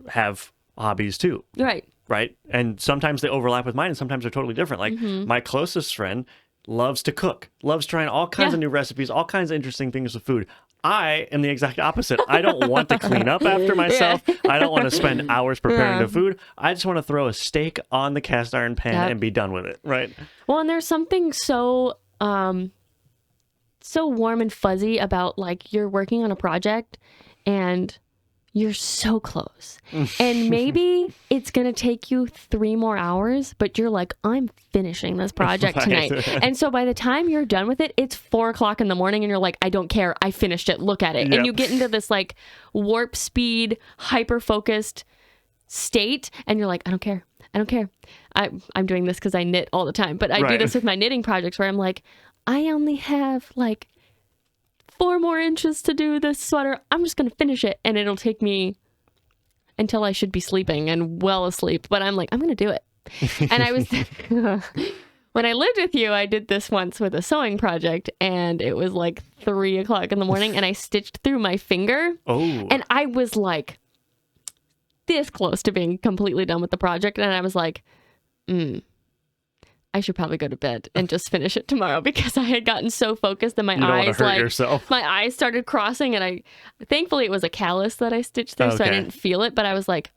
have hobbies too. Right. Right? And sometimes they overlap with mine and sometimes they're totally different. Like my closest friend loves to cook, loves trying all kinds of new recipes, all kinds of interesting things with food. I am the exact opposite. I don't want to clean up after myself. I don't want to spend hours preparing the food. I just want to throw a steak on the cast iron pan and be done with it, right? Well, and there's something so warm and fuzzy about, like, you're working on a project and you're so close. And maybe it's going to take you 3 more hours, but you're like, I'm finishing this project tonight. And so by the time you're done with it, it's 4:00 in the morning and you're like, I don't care. I finished it. Look at it. And you get into this like warp speed, hyper-focused state. And you're like, I don't care. I don't care. I'm doing this because I knit all the time. But I do this with my knitting projects where I'm like, I only have like 4 more inches to do this sweater. I'm just going to finish it. And it'll take me until I should be sleeping and well asleep. But I'm like, I'm going to do it. And I was, when I lived with you, I did this once with a sewing project. And it was like 3:00 in the morning. And I stitched through my finger. Oh. And I was like this close to being completely done with the project. And I was like, I should probably go to bed and just finish it tomorrow, because I had gotten so focused that my eyes my eyes started crossing, and thankfully it was a callus that I stitched through, so I didn't feel it, but I was like,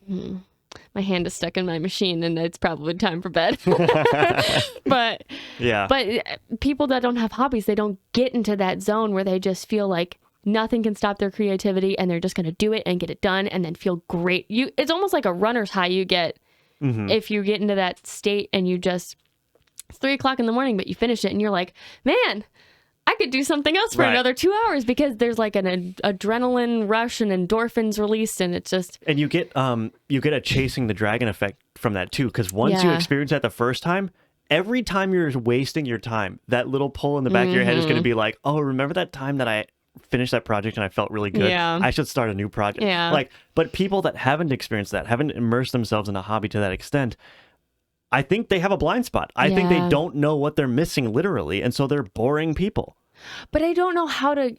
my hand is stuck in my machine and it's probably time for bed. But people that don't have hobbies, they don't get into that zone where they just feel like nothing can stop their creativity and they're just going to do it and get it done and then feel great. It's almost like a runner's high you get. If you get into that state and it's 3:00 in the morning, but you finish it and you're like, man, I could do something else for another 2 hours, because there's like an adrenaline rush and endorphins released, and it's just. And you get a chasing the dragon effect from that too, because once you experience that the first time, every time you're wasting your time, that little pull in the back of your head is going to be like, oh, remember that time that I finished that project and I felt really good. I should start a new project. But people that haven't experienced that, haven't immersed themselves in a hobby to that extent, I think they have a blind spot. I think they don't know what they're missing literally, and so they're boring people. But I don't know how to,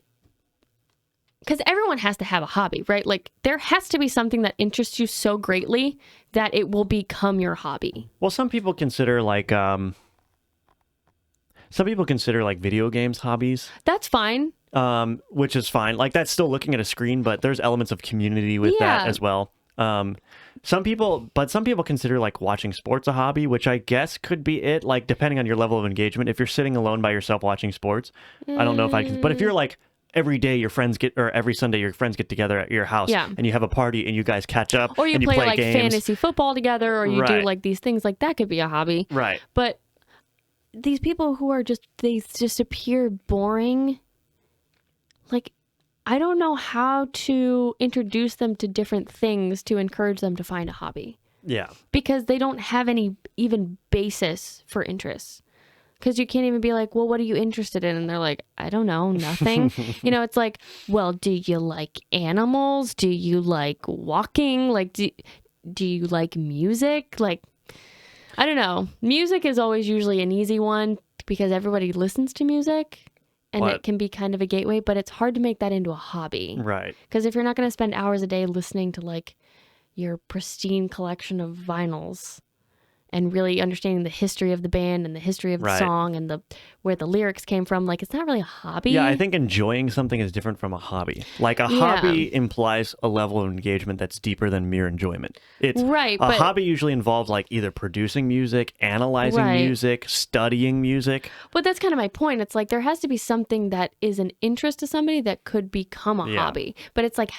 because everyone has to have a hobby, right? Like, there has to be something that interests you so greatly that it will become your hobby. Well, some people consider video games hobbies. That's fine. Which is fine. Like, that's still looking at a screen, but there's elements of community with that as well. Some people consider like watching sports a hobby, which I guess could be it, like depending on your level of engagement. If you're sitting alone by yourself watching sports, I don't know if I can, but if you're like every day every Sunday your friends get together at your house and you have a party and you guys catch up, or you and play like games. fantasy football together, or you do like these things, like that could be a hobby. Right. But these people who are they just appear boring. Like, I don't know how to introduce them to different things to encourage them to find a hobby. Yeah. Because they don't have any even basis for interests. Because you can't even be like, well, what are you interested in? And they're like, I don't know, nothing. It's like, well, do you like animals? Do you like walking? Like, do you like music? Like, I don't know. Music is always usually an easy one because everybody listens to music. And it can be kind of a gateway, but it's hard to make that into a hobby. Right. Because if you're not going to spend hours a day listening to like your pristine collection of vinyls and really understanding the history of the band and the history of the song and where the lyrics came from, like, it's not really a hobby. Yeah, I think enjoying something is different from a hobby. Like, a hobby implies a level of engagement that's deeper than mere enjoyment. It's a hobby usually involves like either producing music, analyzing music, studying music. But that's kind of my point. It's like there has to be something that is an interest to somebody that could become a hobby. But it's like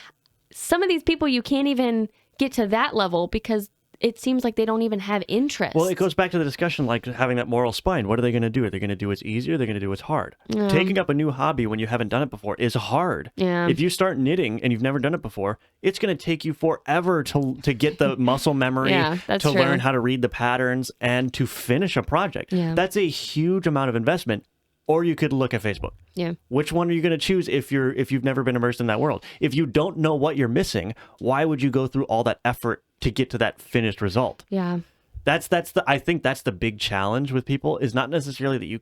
some of these people, you can't even get to that level because it seems like they don't even have interest. Well, it goes back to the discussion, like having that moral spine. What are they going to do? Are they going to do what's easy or are they going to do what's hard? Taking up a new hobby when you haven't done it before is hard. Yeah. If you start knitting and you've never done it before, it's going to take you forever to get the muscle memory, that's to true. learn how to read the patterns, and to finish a project. Yeah. That's a huge amount of investment. Or you could look at Facebook. Yeah. Which one are you going to choose if you've never been immersed in that world? If you don't know what you're missing, why would you go through all that effort to get to that finished result? Yeah. I think that's the big challenge with people, is not necessarily that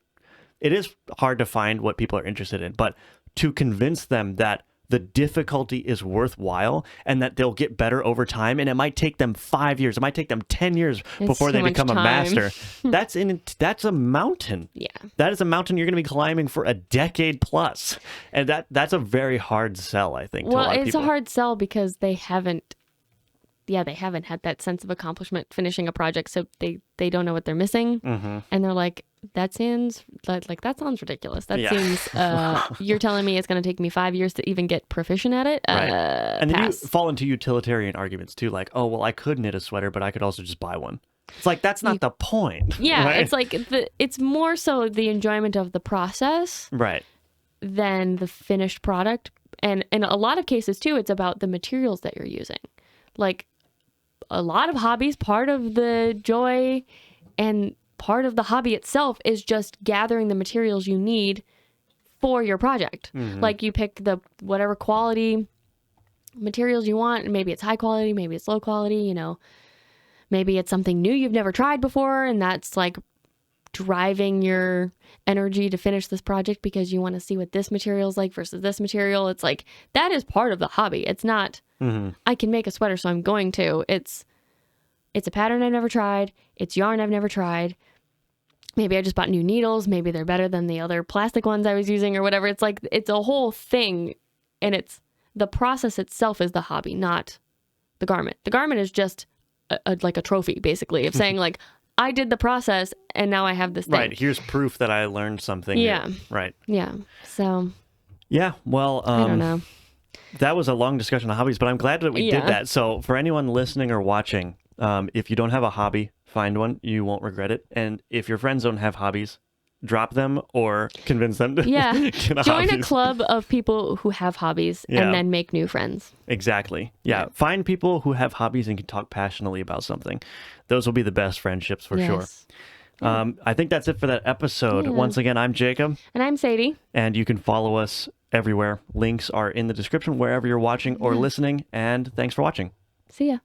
it is hard to find what people are interested in, but to convince them that the difficulty is worthwhile and that they'll get better over time. And it might take them 5 years. It might take them 10 years before they become a master. That's a mountain. Yeah. That is a mountain you're going to be climbing for a decade plus. And that's a very hard sell, I think, to a lot of people. Well, it's a hard sell because they haven't had that sense of accomplishment finishing a project, so they don't know what they're missing. And they're like, that sounds ridiculous. That seems you're telling me it's going to take me 5 years to even get proficient at it. Right. And then you pass. fall into utilitarian arguments too, like, oh well, I could knit a sweater, but I could also just buy one. It's like, that's not the point. Yeah, right? it's like it's more so the enjoyment of the process, right, than the finished product. And in a lot of cases too, it's about the materials that you're using. Like a lot of hobbies, part of the joy and part of the hobby itself is just gathering the materials you need for your project. Like you pick the whatever quality materials you want, and maybe it's high quality, maybe it's low quality, maybe it's something new you've never tried before, and that's like driving your energy to finish this project because you want to see what this material is like versus this material. It's like, that is part of the hobby. It's not, I can make a sweater, so I'm going to. It's a pattern I've never tried. It's yarn I've never tried. Maybe I just bought new needles. Maybe they're better than the other plastic ones I was using or whatever. It's like, it's a whole thing. And it's the process itself is the hobby, not the garment. The garment is just like a trophy, basically, of saying like, I did the process and now I have this thing. right. Here's proof that I learned something. Yeah. New. Right. Yeah. So Yeah. Well, I don't know. That was a long discussion on hobbies, but I'm glad that we did that. So for anyone listening or watching, if you don't have a hobby, find one. You won't regret it. And if your friends don't have hobbies, drop them or convince them to get join a club of people who have hobbies and then make new friends. Exactly. Yeah. Find people who have hobbies and can talk passionately about something. Those will be the best friendships for sure. I think that's it for that episode. Once again, I'm Jacob. And I'm Sadie. And you can follow us everywhere. Links are in the description wherever you're watching or listening. And thanks for watching. See ya.